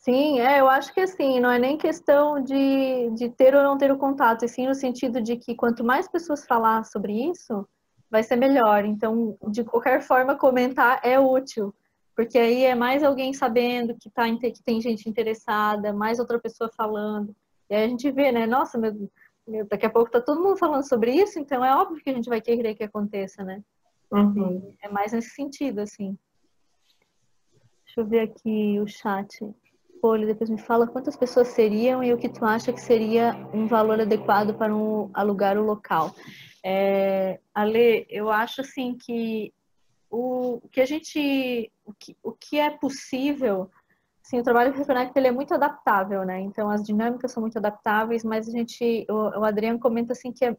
S1: Sim, eu acho que assim, não é nem questão de ter ou não ter o contato, e sim no sentido de que quanto mais pessoas falar sobre isso, vai ser melhor. Então, de qualquer forma, comentar é útil, porque aí é mais alguém sabendo que tem gente interessada, mais outra pessoa falando. E aí a gente vê, né? Nossa, daqui a pouco tá todo mundo falando sobre isso, então é óbvio que a gente vai querer que aconteça, né?
S2: Uhum.
S1: É mais nesse sentido, assim. Deixa eu ver aqui o chat. Folha, depois me fala quantas pessoas seriam e o que tu acha que seria um valor adequado para alugar o local. Ale, eu acho assim que o que é possível, assim, o trabalho Reconecta ele é muito adaptável, né? Então as dinâmicas são muito adaptáveis, mas o Adriano comenta assim que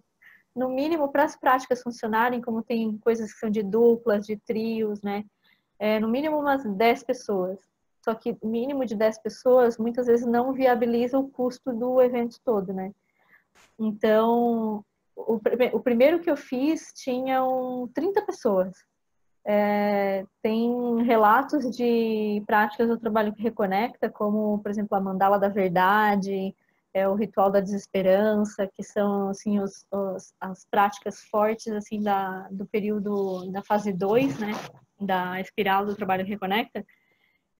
S1: no mínimo para as práticas funcionarem, como tem coisas que são de duplas, de trios, né? No mínimo umas 10 pessoas. Só que mínimo de 10 pessoas muitas vezes não viabiliza o custo do evento todo, né? Então, o primeiro que eu fiz tinham 30 pessoas. Tem relatos de práticas do trabalho que reconecta, como, por exemplo, a Mandala da Verdade, o Ritual da Desesperança, que são assim, as práticas fortes assim, do período da fase 2, né, da espiral do trabalho que reconecta.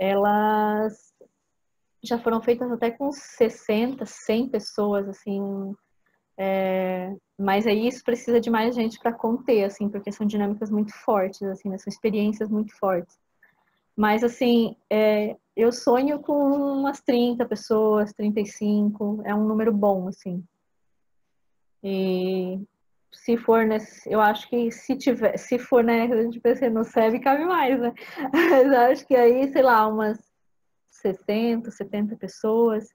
S1: Elas já foram feitas até com 60, 100 pessoas, assim, mas aí isso precisa de mais gente para conter, assim, porque são dinâmicas muito fortes, assim, né? São experiências muito fortes. Mas, assim, eu sonho com umas 30 pessoas, 35, é um número bom, assim. E se for nesse, eu acho que se for, né, a gente pensa no SEB cabe mais, né? Mas eu acho que aí, sei lá, umas 60, 70 pessoas,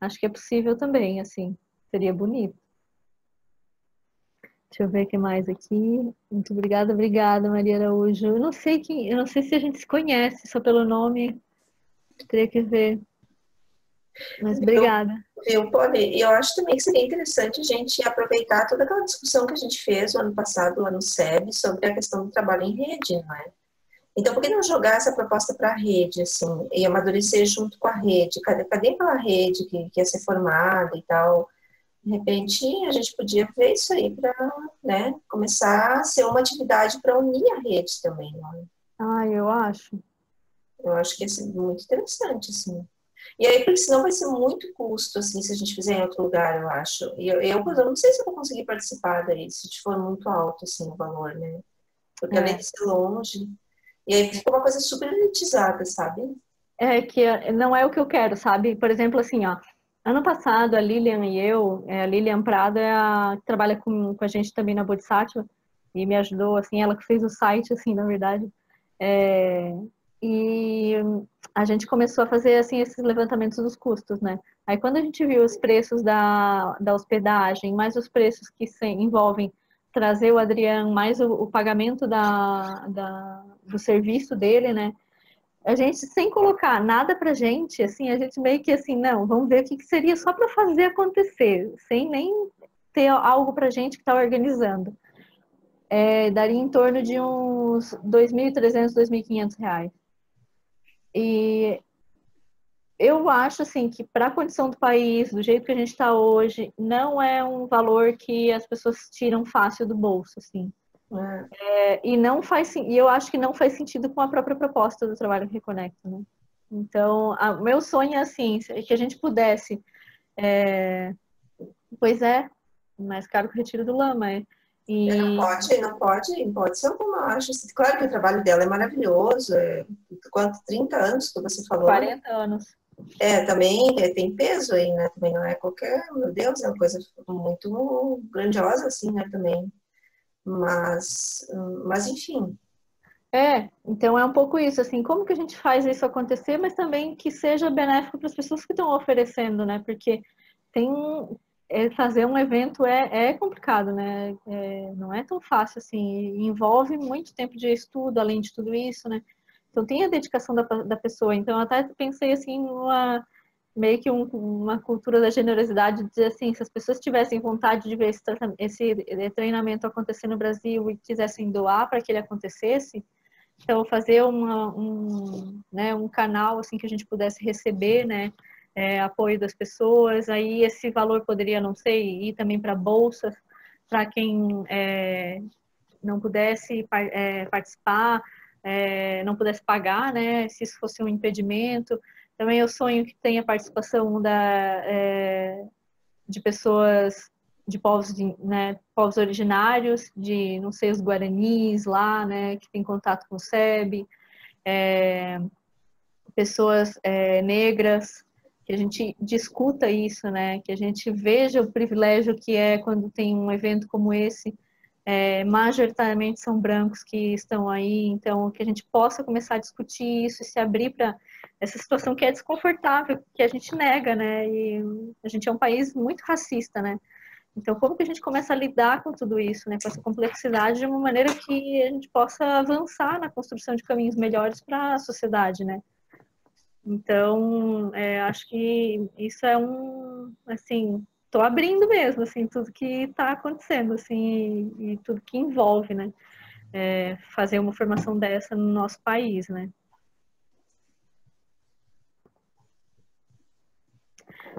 S1: acho que é possível também, assim, seria bonito. Deixa eu ver o que mais aqui. Muito obrigada, Maria Araújo. Eu não sei se a gente se conhece, só pelo nome, teria que ver. Mas obrigada.
S2: Viu, Polly? E eu acho também que seria interessante a gente aproveitar toda aquela discussão que a gente fez no ano passado, lá no SEB, sobre a questão do trabalho em rede, não é? Então, por que não jogar essa proposta para a rede, assim, e amadurecer junto com a rede? Cadê aquela rede que ia ser formada e tal? De repente, a gente podia ver isso aí para, né, começar a ser uma atividade para unir a rede também, né?
S1: Ah, eu acho.
S2: Eu acho que ia ser muito interessante, assim. E aí, porque senão vai ser muito custo, assim, se a gente fizer em outro lugar, eu acho. E por exemplo, não sei se eu vou conseguir participar daí, se for muito alto, assim, o valor, né? Porque além de ser longe, e aí fica uma coisa super elitizada, sabe?
S1: É que não é o que eu quero, sabe? Por exemplo, assim, ó, ano passado a Lilian e eu, a Lilian Prado é a que trabalha com a gente também na Bodhisattva e me ajudou, assim, ela que fez o site, assim, na verdade. É, e a gente começou a fazer, assim, esses levantamentos dos custos, né? Aí quando a gente viu os preços da hospedagem, mais os preços que envolvem trazer o Adriano, mais o pagamento do serviço dele, né? A gente, sem colocar nada pra gente, assim, a gente meio que assim, não, vamos ver o que seria só para fazer acontecer, sem nem ter algo pra gente que tá organizando. Daria em torno de uns 2.300, 2.500 reais. E eu acho, assim, que para a condição do país, do jeito que a gente está hoje, não é um valor que as pessoas tiram fácil do bolso, assim. E eu acho que não faz sentido com a própria proposta do Trabalho Reconecta, né? Então, meu sonho é assim, que a gente pudesse, pois é, mais caro que o Retiro do Lama,
S2: Não pode ser alguma, acho. Claro que o trabalho dela é maravilhoso, quanto, 30 anos que você falou?
S1: 40 anos.
S2: Também tem peso aí, né? Também não é qualquer, meu Deus, é uma coisa muito grandiosa, assim, né, também. Mas enfim.
S1: Então é um pouco isso, assim, como que a gente faz isso acontecer, mas também que seja benéfico para as pessoas que estão oferecendo, né? Porque tem fazer um evento é complicado, né? Não é tão fácil assim, envolve muito tempo de estudo, além de tudo isso, né? Então tem a dedicação da pessoa. Então eu até pensei assim numa meio que uma cultura da generosidade, de dizer assim, se as pessoas tivessem vontade de ver esse treinamento acontecer no Brasil e quisessem doar para que ele acontecesse, então fazer né, um canal assim que a gente pudesse receber, né, apoio das pessoas, aí esse valor poderia, não sei, ir também para bolsas, para quem não pudesse participar, não pudesse pagar, né, se isso fosse um impedimento. Também eu sonho que tenha participação de pessoas de povos, né, povos originários, de, não sei, os guaranis lá, né, que tem contato com o SEB, pessoas negras, que a gente discuta isso, né, que a gente veja o privilégio que é quando tem um evento como esse, majoritariamente são brancos que estão aí, então que a gente possa começar a discutir isso e se abrir para essa situação que é desconfortável, que a gente nega, né, e a gente é um país muito racista, né, então como que a gente começa a lidar com tudo isso, né, com essa complexidade de uma maneira que a gente possa avançar na construção de caminhos melhores para a sociedade, né. Então, acho que isso é assim, tô abrindo mesmo, assim, tudo que está acontecendo, assim, e tudo que envolve, né, fazer uma formação dessa no nosso país, né.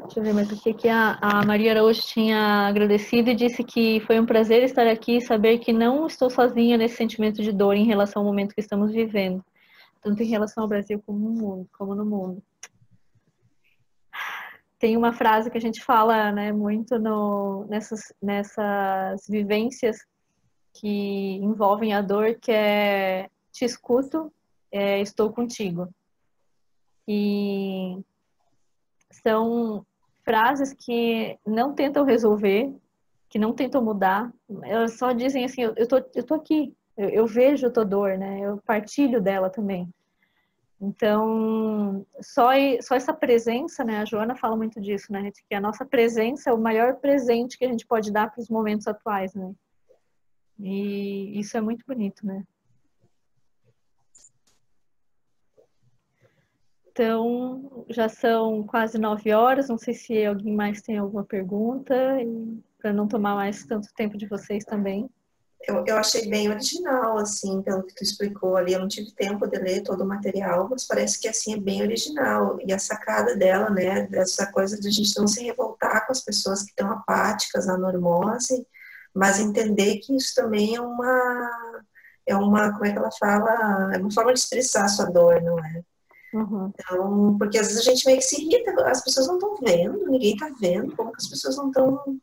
S1: Deixa eu ver mais o que a Maria Araújo tinha agradecido e disse que foi um prazer estar aqui e saber que não estou sozinha nesse sentimento de dor em relação ao momento que estamos vivendo, tanto em relação ao Brasil como no mundo. Tem uma frase que a gente fala, né, muito nessas vivências que envolvem a dor, que é te escuto, estou contigo. E são frases que não tentam resolver, que não tentam mudar, elas só dizem assim, eu tô aqui, eu vejo a tua dor, né? Eu partilho dela também. Então, só essa presença, né? A Joana fala muito disso, né? Que a nossa presença é o maior presente que a gente pode dar para os momentos atuais, né? E isso é muito bonito, né? Então, já são quase 9 horas. Não sei se alguém mais tem alguma pergunta, para não tomar mais tanto tempo de vocês também.
S2: Eu achei bem original, assim, pelo que tu explicou ali. Eu não tive tempo de ler todo o material, mas parece que, assim, é bem original. E a sacada dela, né, dessa coisa de a gente não se revoltar com as pessoas que estão apáticas na normose, mas entender que isso também como é que ela fala? É uma forma de expressar a sua dor, não é?
S1: Uhum.
S2: Então, porque às vezes a gente meio que se irrita, as pessoas não estão vendo, ninguém está vendo, como que as pessoas não estão...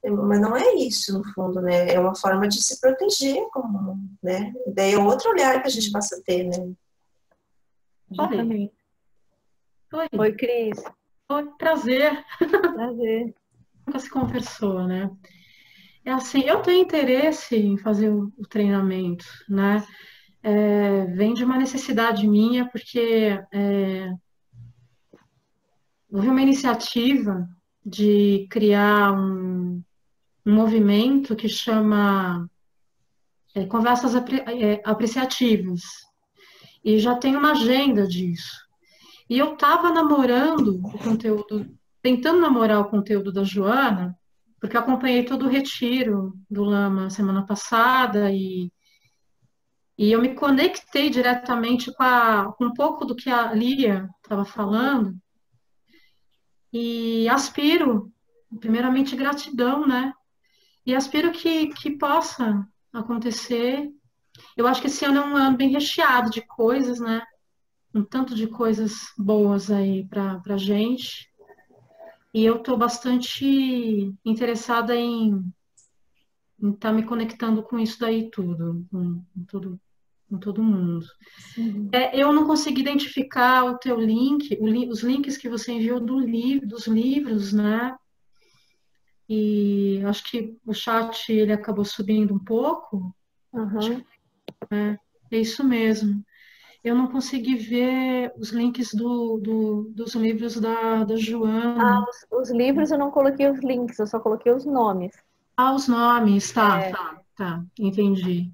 S2: Mas não é isso, no fundo, né? É uma forma de se proteger, como, né? Daí é outro olhar que a gente passa a ter, né?
S1: Exatamente.
S4: Oi.
S1: Oi, Cris.
S4: Oi, prazer.
S1: Prazer.
S4: Nunca se conversou, né? É assim, eu tenho interesse em fazer o treinamento, né? Vem de uma necessidade minha, porque houve uma iniciativa de criar um movimento que chama Conversas Apreciativas, e já tem uma agenda disso. E eu estava namorando o conteúdo, tentando namorar o conteúdo da Joana, porque eu acompanhei todo o retiro do Lama semana passada e eu me conectei diretamente com um pouco do que a Lia estava falando e aspiro, primeiramente, gratidão, né? E aspiro que possa acontecer. Eu acho que esse ano é um ano bem recheado de coisas, né? Um tanto de coisas boas aí para gente. E eu estou bastante interessada em estar me conectando com isso daí tudo, com todo mundo.
S1: Uhum.
S4: Eu não consegui identificar o teu link, os links que você enviou dos livros, né? E acho que o chat ele acabou subindo um pouco.
S1: Uhum.
S4: É isso mesmo. Eu não consegui ver os links dos livros da Joana.
S1: Os livros eu não coloquei os links, eu só coloquei os nomes.
S4: Ah, os nomes, tá, entendi.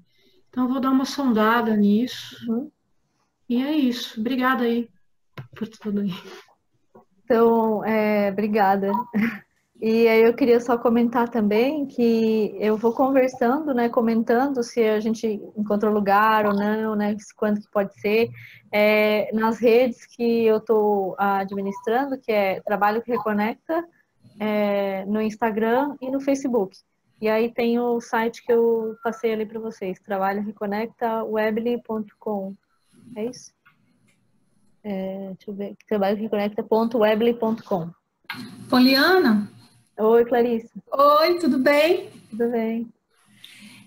S4: Então, eu vou dar uma sondada nisso.
S1: Uhum.
S4: E é isso. Obrigada aí por tudo aí.
S1: Então, obrigada. E aí eu queria só comentar também que eu vou conversando, né, comentando se a gente encontrou lugar ou não, né, quando que pode ser, nas redes que eu estou administrando, que é Trabalho que Reconecta, no Instagram e no Facebook. E aí tem o site que eu passei ali para vocês, trabalhoreconectawebly.com. É isso? Deixa eu ver, trabalhoreconecta.webly.com.
S5: Poliana?
S1: Oi, Clarice.
S5: Oi, tudo bem?
S1: Tudo bem?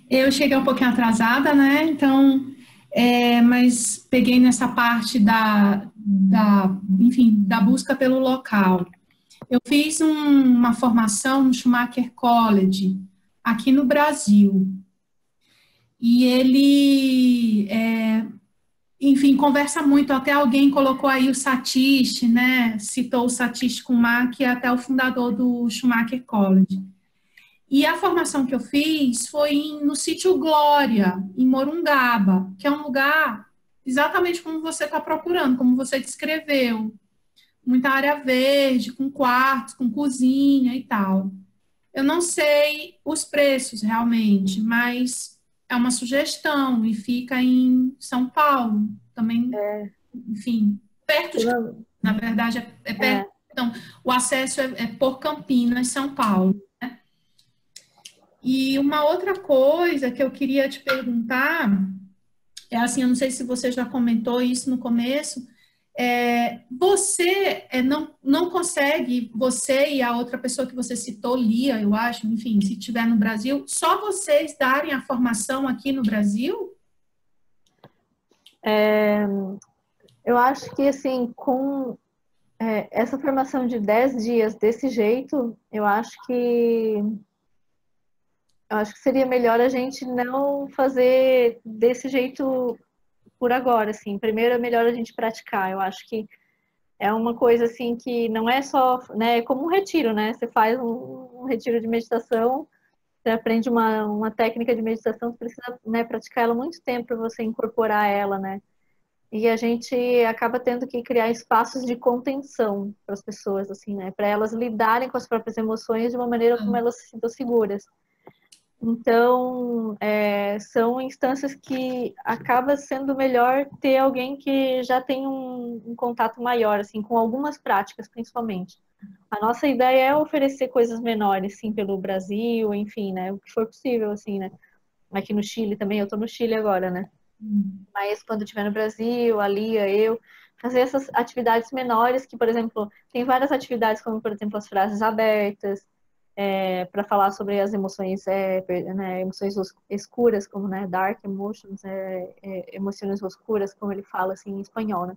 S5: Eu cheguei um pouquinho atrasada, né? Então, mas peguei nessa parte enfim, da busca pelo local. Eu fiz uma formação no Schumacher College, aqui no Brasil. E ele, enfim, conversa muito. Até alguém colocou aí o Satish, né? Citou o Satish Kumar, que é até o fundador do Schumacher College. E a formação que eu fiz foi no sítio Glória, em Morungaba, que é um lugar exatamente como você está procurando, como você descreveu. Muita área verde, com quartos, com cozinha e tal. Eu não sei os preços realmente, mas é uma sugestão e fica em São Paulo também, enfim, perto de Campinas, na verdade é perto. Então, o acesso é por Campinas, São Paulo. Né? E uma outra coisa que eu queria te perguntar é assim, eu não sei se você já comentou isso no começo. Você não consegue, você e a outra pessoa que você citou, Lia, eu acho, enfim, se estiver no Brasil, só vocês darem a formação aqui no Brasil?
S1: Eu acho que, assim, com essa formação de 10 dias desse jeito, eu acho que seria melhor a gente não fazer desse jeito por agora, assim. Primeiro é melhor a gente praticar. Eu acho que é uma coisa, assim, que não é só, né, é como um retiro, né? Você faz um retiro de meditação, você aprende uma técnica de meditação, você precisa, né, praticar ela muito tempo para você incorporar ela, né? E a gente acaba tendo que criar espaços de contenção para as pessoas, assim, né? Para elas lidarem com as próprias emoções de uma maneira como elas se sintam seguras. Então, são instâncias que acaba sendo melhor ter alguém que já tem um contato maior, assim, com algumas práticas, principalmente. A nossa ideia é oferecer coisas menores, sim, pelo Brasil, enfim, né? O que for possível, assim, né? Aqui no Chile também, eu estou no Chile agora, né? Mas quando estiver no Brasil, a Lia, eu, fazer essas atividades menores, que, por exemplo, tem várias atividades, como, por exemplo, as frases abertas, para falar sobre as emoções, né, emoções escuras, como, né, dark emotions, emoções escuras, como ele fala, assim, em espanhol, né?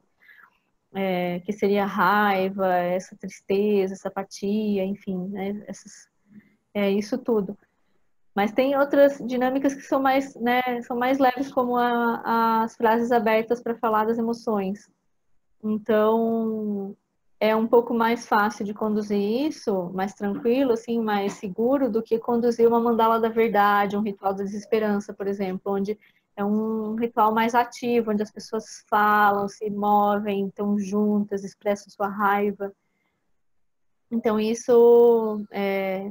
S1: Que seria a raiva, essa tristeza, essa apatia, enfim, né, isso tudo. Mas tem outras dinâmicas que são mais, né, são mais leves, como as frases abertas para falar das emoções. Então, é um pouco mais fácil de conduzir isso, mais tranquilo, assim, mais seguro, do que conduzir uma mandala da verdade, um ritual da desesperança, por exemplo, onde é um ritual mais ativo, onde as pessoas falam, se movem, estão juntas, expressam sua raiva. Então, isso,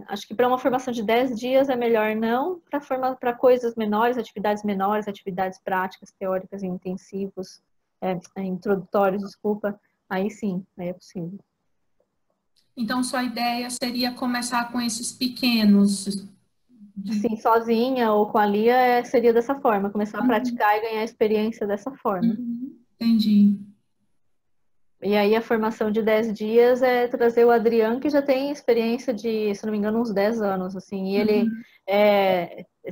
S1: acho que para uma formação de 10 dias é melhor não, para coisas menores, atividades práticas, teóricas e intensivos, introdutórios, desculpa, aí sim, aí é possível.
S5: Então, sua ideia seria começar com esses pequenos.
S1: Sim, sozinha ou com a Lia, seria dessa forma, começar a praticar e ganhar experiência dessa forma.
S5: Entendi.
S1: E aí a formação de 10 dias é trazer o Adriano, que já tem experiência de, se não me engano, uns 10 anos, assim, e ele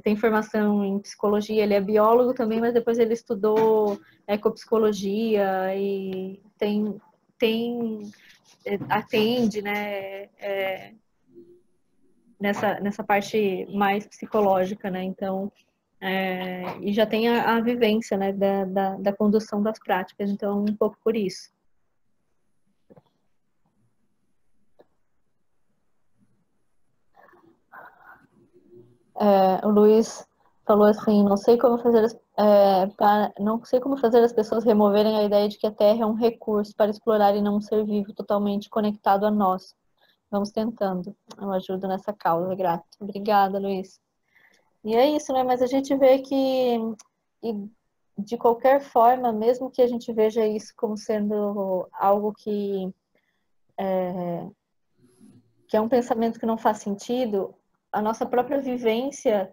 S1: tem formação em psicologia, ele é biólogo também, mas depois ele estudou ecopsicologia e atende, né, nessa parte mais psicológica, né, então, e já tem a vivência, né, da condução das práticas, então, um pouco por isso. O Luiz falou assim, não sei como fazer as pessoas removerem a ideia de que a Terra é um recurso para explorar e não um ser vivo totalmente conectado a nós. Vamos tentando. Eu ajudo nessa causa, grato. Obrigada, Luiz. E é isso, né? Mas a gente vê que, de qualquer forma, mesmo que a gente veja isso como sendo algo que é um pensamento que não faz sentido, a nossa própria vivência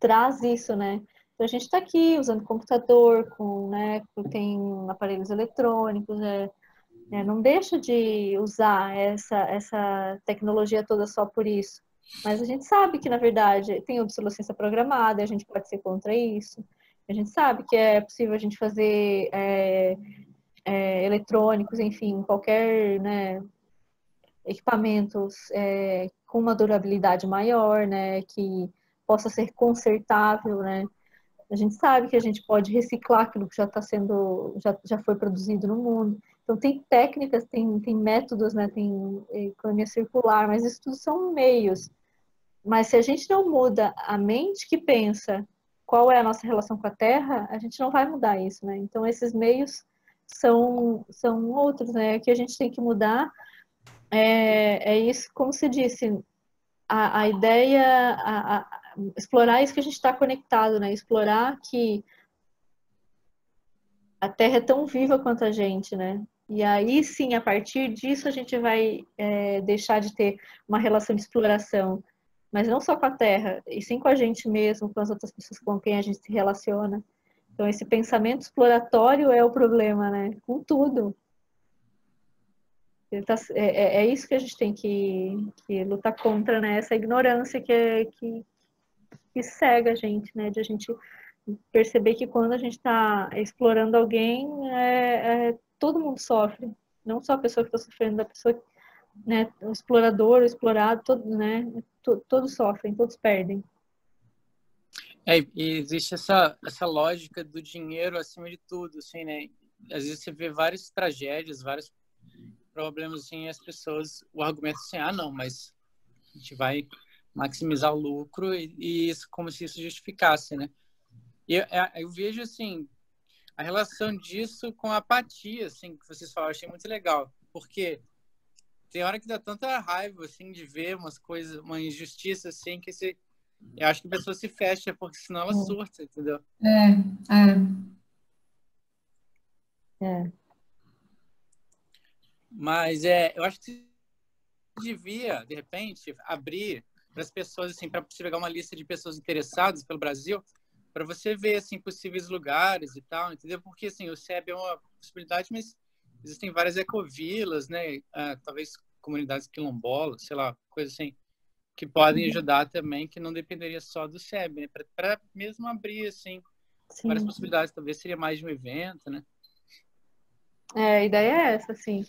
S1: traz isso, né? Então a gente está aqui usando computador, tem aparelhos eletrônicos, não deixa de usar essa tecnologia toda só por isso. Mas a gente sabe que, na verdade, tem obsolescência programada, a gente pode ser contra isso. A gente sabe que é possível a gente fazer eletrônicos, enfim, qualquer, né, equipamentos com uma durabilidade maior, né, que possa ser consertável, né? A gente sabe que a gente pode reciclar aquilo que já foi produzido no mundo. Então tem técnicas, tem métodos, né? Tem economia circular, mas isso tudo são meios. Mas se a gente não muda a mente que pensa qual é a nossa relação com a Terra, a gente não vai mudar isso, né? Então esses meios são outros, né? O que a gente tem que mudar é isso, como se disse, a ideia, explorar isso que a gente está conectado, né? Explorar que a Terra é tão viva quanto a gente, né? E aí sim, a partir disso, a gente vai deixar de ter uma relação de exploração, mas não só com a Terra, e sim com a gente mesmo, com as outras pessoas com quem a gente se relaciona. Então, esse pensamento exploratório é o problema, né? Com tudo. É isso que a gente tem que lutar contra, né? Essa ignorância que cega a gente, né? De a gente perceber que quando a gente está explorando alguém, todo mundo sofre, não só a pessoa que está sofrendo, a pessoa, né, o explorador, o explorado, todo, né, todos sofrem, todos perdem.
S6: E existe essa lógica do dinheiro acima de tudo, assim, né? Às vezes você vê várias tragédias, vários problemas, assim, e as pessoas, o argumento assim, não, mas a gente vai maximizar o lucro e isso como se isso justificasse, né? E eu vejo, assim, a relação disso com a apatia, assim, que vocês falaram, achei muito legal, porque tem hora que dá tanta raiva, assim, de ver umas coisas, uma injustiça, assim, que eu acho que a pessoa se fecha, porque senão ela surta, entendeu? Mas eu acho que devia, de repente, abrir para as pessoas, assim, para você pegar uma lista de pessoas interessadas pelo Brasil, para você ver, assim, possíveis lugares e tal, entendeu? Porque, assim, o SEB é uma possibilidade, mas existem várias ecovilas, né? Talvez comunidades quilombolas, sei lá, coisa assim, que podem ajudar também, que não dependeria só do SEB, né? Para mesmo abrir, assim, várias possibilidades. Talvez seria mais de um evento, né?
S1: A ideia é essa, assim.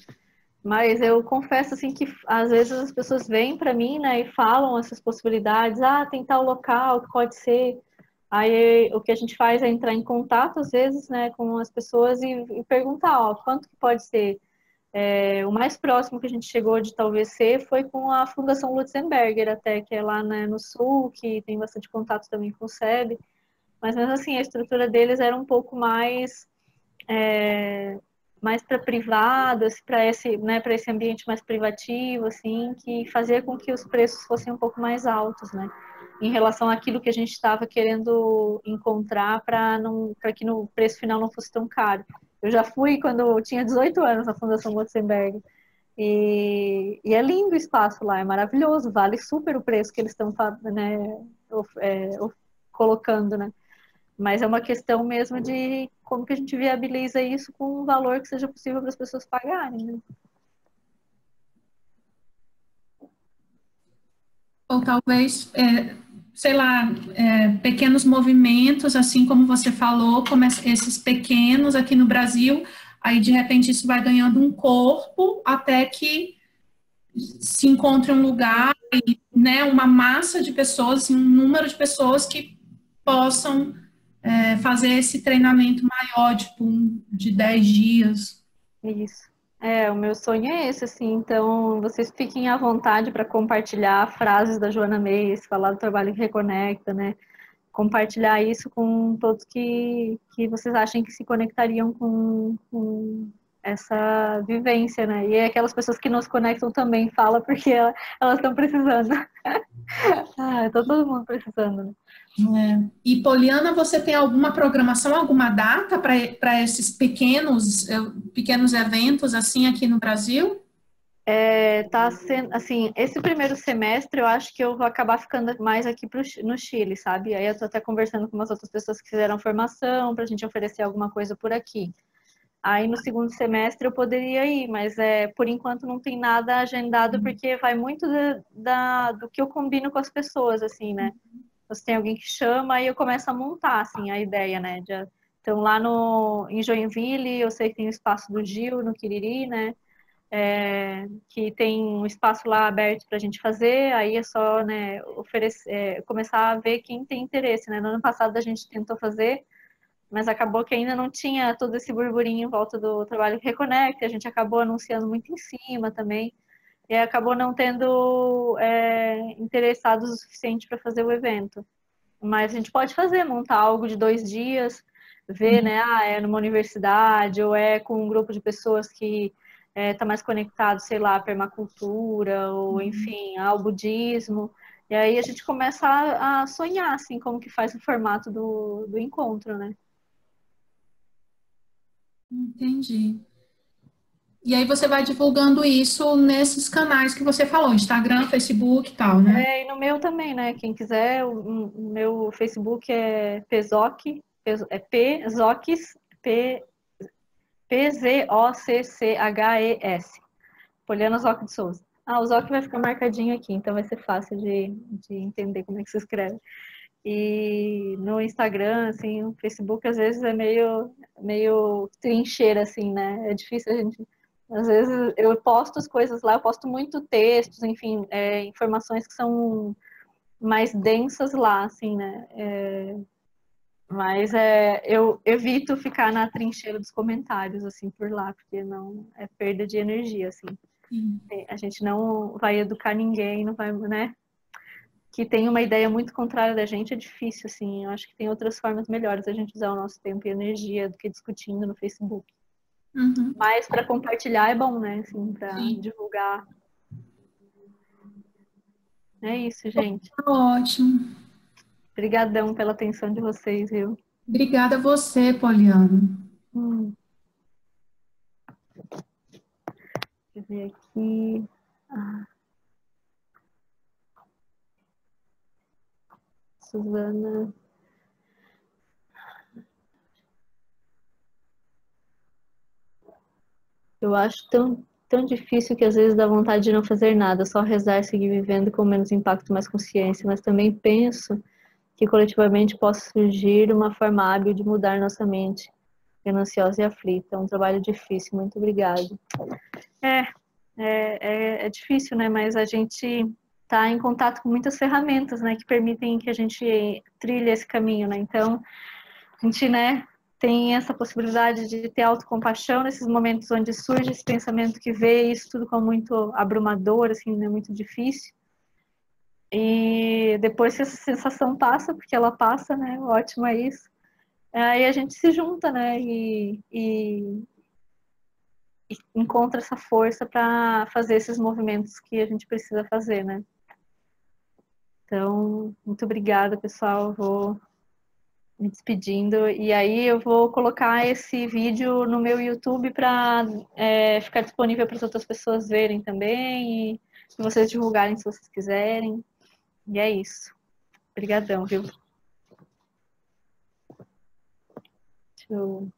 S1: Mas eu confesso, assim, que às vezes as pessoas vêm para mim, né, e falam essas possibilidades. Tem tal local que pode ser. Aí o que a gente faz é entrar em contato, às vezes, né, com as pessoas e perguntar, quanto que pode ser. O mais próximo que a gente chegou de talvez ser foi com a Fundação Lutzenberger, até, que é lá, né, no Sul, que tem bastante contato também com o SEB. Mas mesmo assim, a estrutura deles era um pouco mais para privadas, para esse, né, para esse ambiente mais privativo, assim, que fazia com que os preços fossem um pouco mais altos, né, em relação àquilo que a gente estava querendo encontrar para que no preço final não fosse tão caro. Eu já fui quando eu tinha 18 anos na Fundação Lutzenberg, e é lindo o espaço lá, é maravilhoso, vale super o preço que eles estão, né, colocando, né. Mas é uma questão mesmo de como que a gente viabiliza isso com um valor que seja possível para as pessoas pagarem, né?
S5: Ou talvez, sei lá, pequenos movimentos, assim como você falou, como esses pequenos aqui no Brasil, aí de repente isso vai ganhando um corpo até que se encontre um lugar, né, uma massa de pessoas, assim, um número de pessoas que possam fazer esse treinamento maior, tipo, de 10 dias.
S1: Isso. O meu sonho é esse, assim, então vocês fiquem à vontade para compartilhar frases da Joana Meis, falar do trabalho que reconecta, né? Compartilhar isso com todos que vocês achem que se conectariam com essa vivência, né? E aquelas pessoas que nos conectam também, fala porque elas estão precisando. Tá todo mundo precisando, né?
S5: E, Poliana, você tem alguma programação, alguma data para esses pequenos eventos, assim, aqui no Brasil?
S1: Tá sendo, assim, esse primeiro semestre eu acho que eu vou acabar ficando mais aqui no Chile, sabe? Aí eu tô até conversando com umas outras pessoas que fizeram formação pra gente oferecer alguma coisa por aqui. Aí no segundo semestre eu poderia ir, mas por enquanto não tem nada agendado, porque vai muito do que eu combino com as pessoas, assim, né? Você tem alguém que chama, aí eu começo a montar, assim, a ideia, né? Então lá em Joinville, eu sei que tem o espaço do Gil, no Quiriri, né? Que tem um espaço lá aberto para a gente fazer, aí é só, né, começar a ver quem tem interesse, né? No ano passado a gente tentou fazer, mas acabou que ainda não tinha todo esse burburinho em volta do trabalho que Reconecta, a gente acabou anunciando muito em cima também, e acabou não tendo interessados o suficiente para fazer o evento. Mas a gente pode montar algo de 2 dias, ver, né, é numa universidade, ou é com um grupo de pessoas que está mais conectado, sei lá, à permacultura, ou enfim, ao budismo. E aí a gente começa a sonhar, assim, como que faz o formato do encontro, né?
S5: Entendi. E aí você vai divulgando isso nesses canais que você falou, Instagram, Facebook e tal, né?
S1: E no meu também, né? Quem quiser, o meu Facebook é Pzoc, Pzocs, P-Z-O-C-C-H-E-S. Poliana Zoc de Souza. O Zoc vai ficar marcadinho aqui, então vai ser fácil de entender como é que se escreve. E no Instagram, assim, o Facebook às vezes é meio meio trincheira, assim, né? É difícil a gente... Às vezes eu posto as coisas lá, eu posto muito textos, enfim, informações que são mais densas lá, assim, né? Mas eu evito ficar na trincheira dos comentários, assim, por lá, porque não é perda de energia, assim.
S5: Sim.
S1: A gente não vai educar ninguém, não vai, né? Que tem uma ideia muito contrária da gente é difícil, assim. Eu acho que tem outras formas melhores a gente usar o nosso tempo e energia do que discutindo no Facebook.
S5: Uhum.
S1: Mas para compartilhar é bom, né? Assim, para
S5: Sim.
S1: divulgar. É isso, gente.
S5: Ótimo.
S1: Obrigadão pela atenção de vocês, viu?
S5: Obrigada a você, Poliana.
S1: Deixa eu ver aqui. Suzana. Eu acho tão difícil que às vezes dá vontade de não fazer nada, só rezar, seguir vivendo com menos impacto, mais consciência, mas também penso que coletivamente possa surgir uma forma hábil de mudar nossa mente, gananciosa e aflita. É um trabalho difícil, muito obrigada. É difícil, né? Mas a gente está em contato com muitas ferramentas, né? Que permitem que a gente trilhe esse caminho, né? Então, a gente, né? Tem essa possibilidade de ter autocompaixão nesses momentos onde surge esse pensamento que vê isso tudo como muito abrumador, assim, né? Muito difícil. E depois que essa sensação passa, porque ela passa, né? Ótimo é isso. Aí a gente se junta, né? E encontra essa força para fazer esses movimentos que a gente precisa fazer, né? Então, muito obrigada, pessoal. Vou me despedindo. E aí eu vou colocar esse vídeo no meu YouTube para ficar disponível para as outras pessoas verem também e vocês divulgarem se vocês quiserem. E é isso. Obrigadão, viu? Deixa eu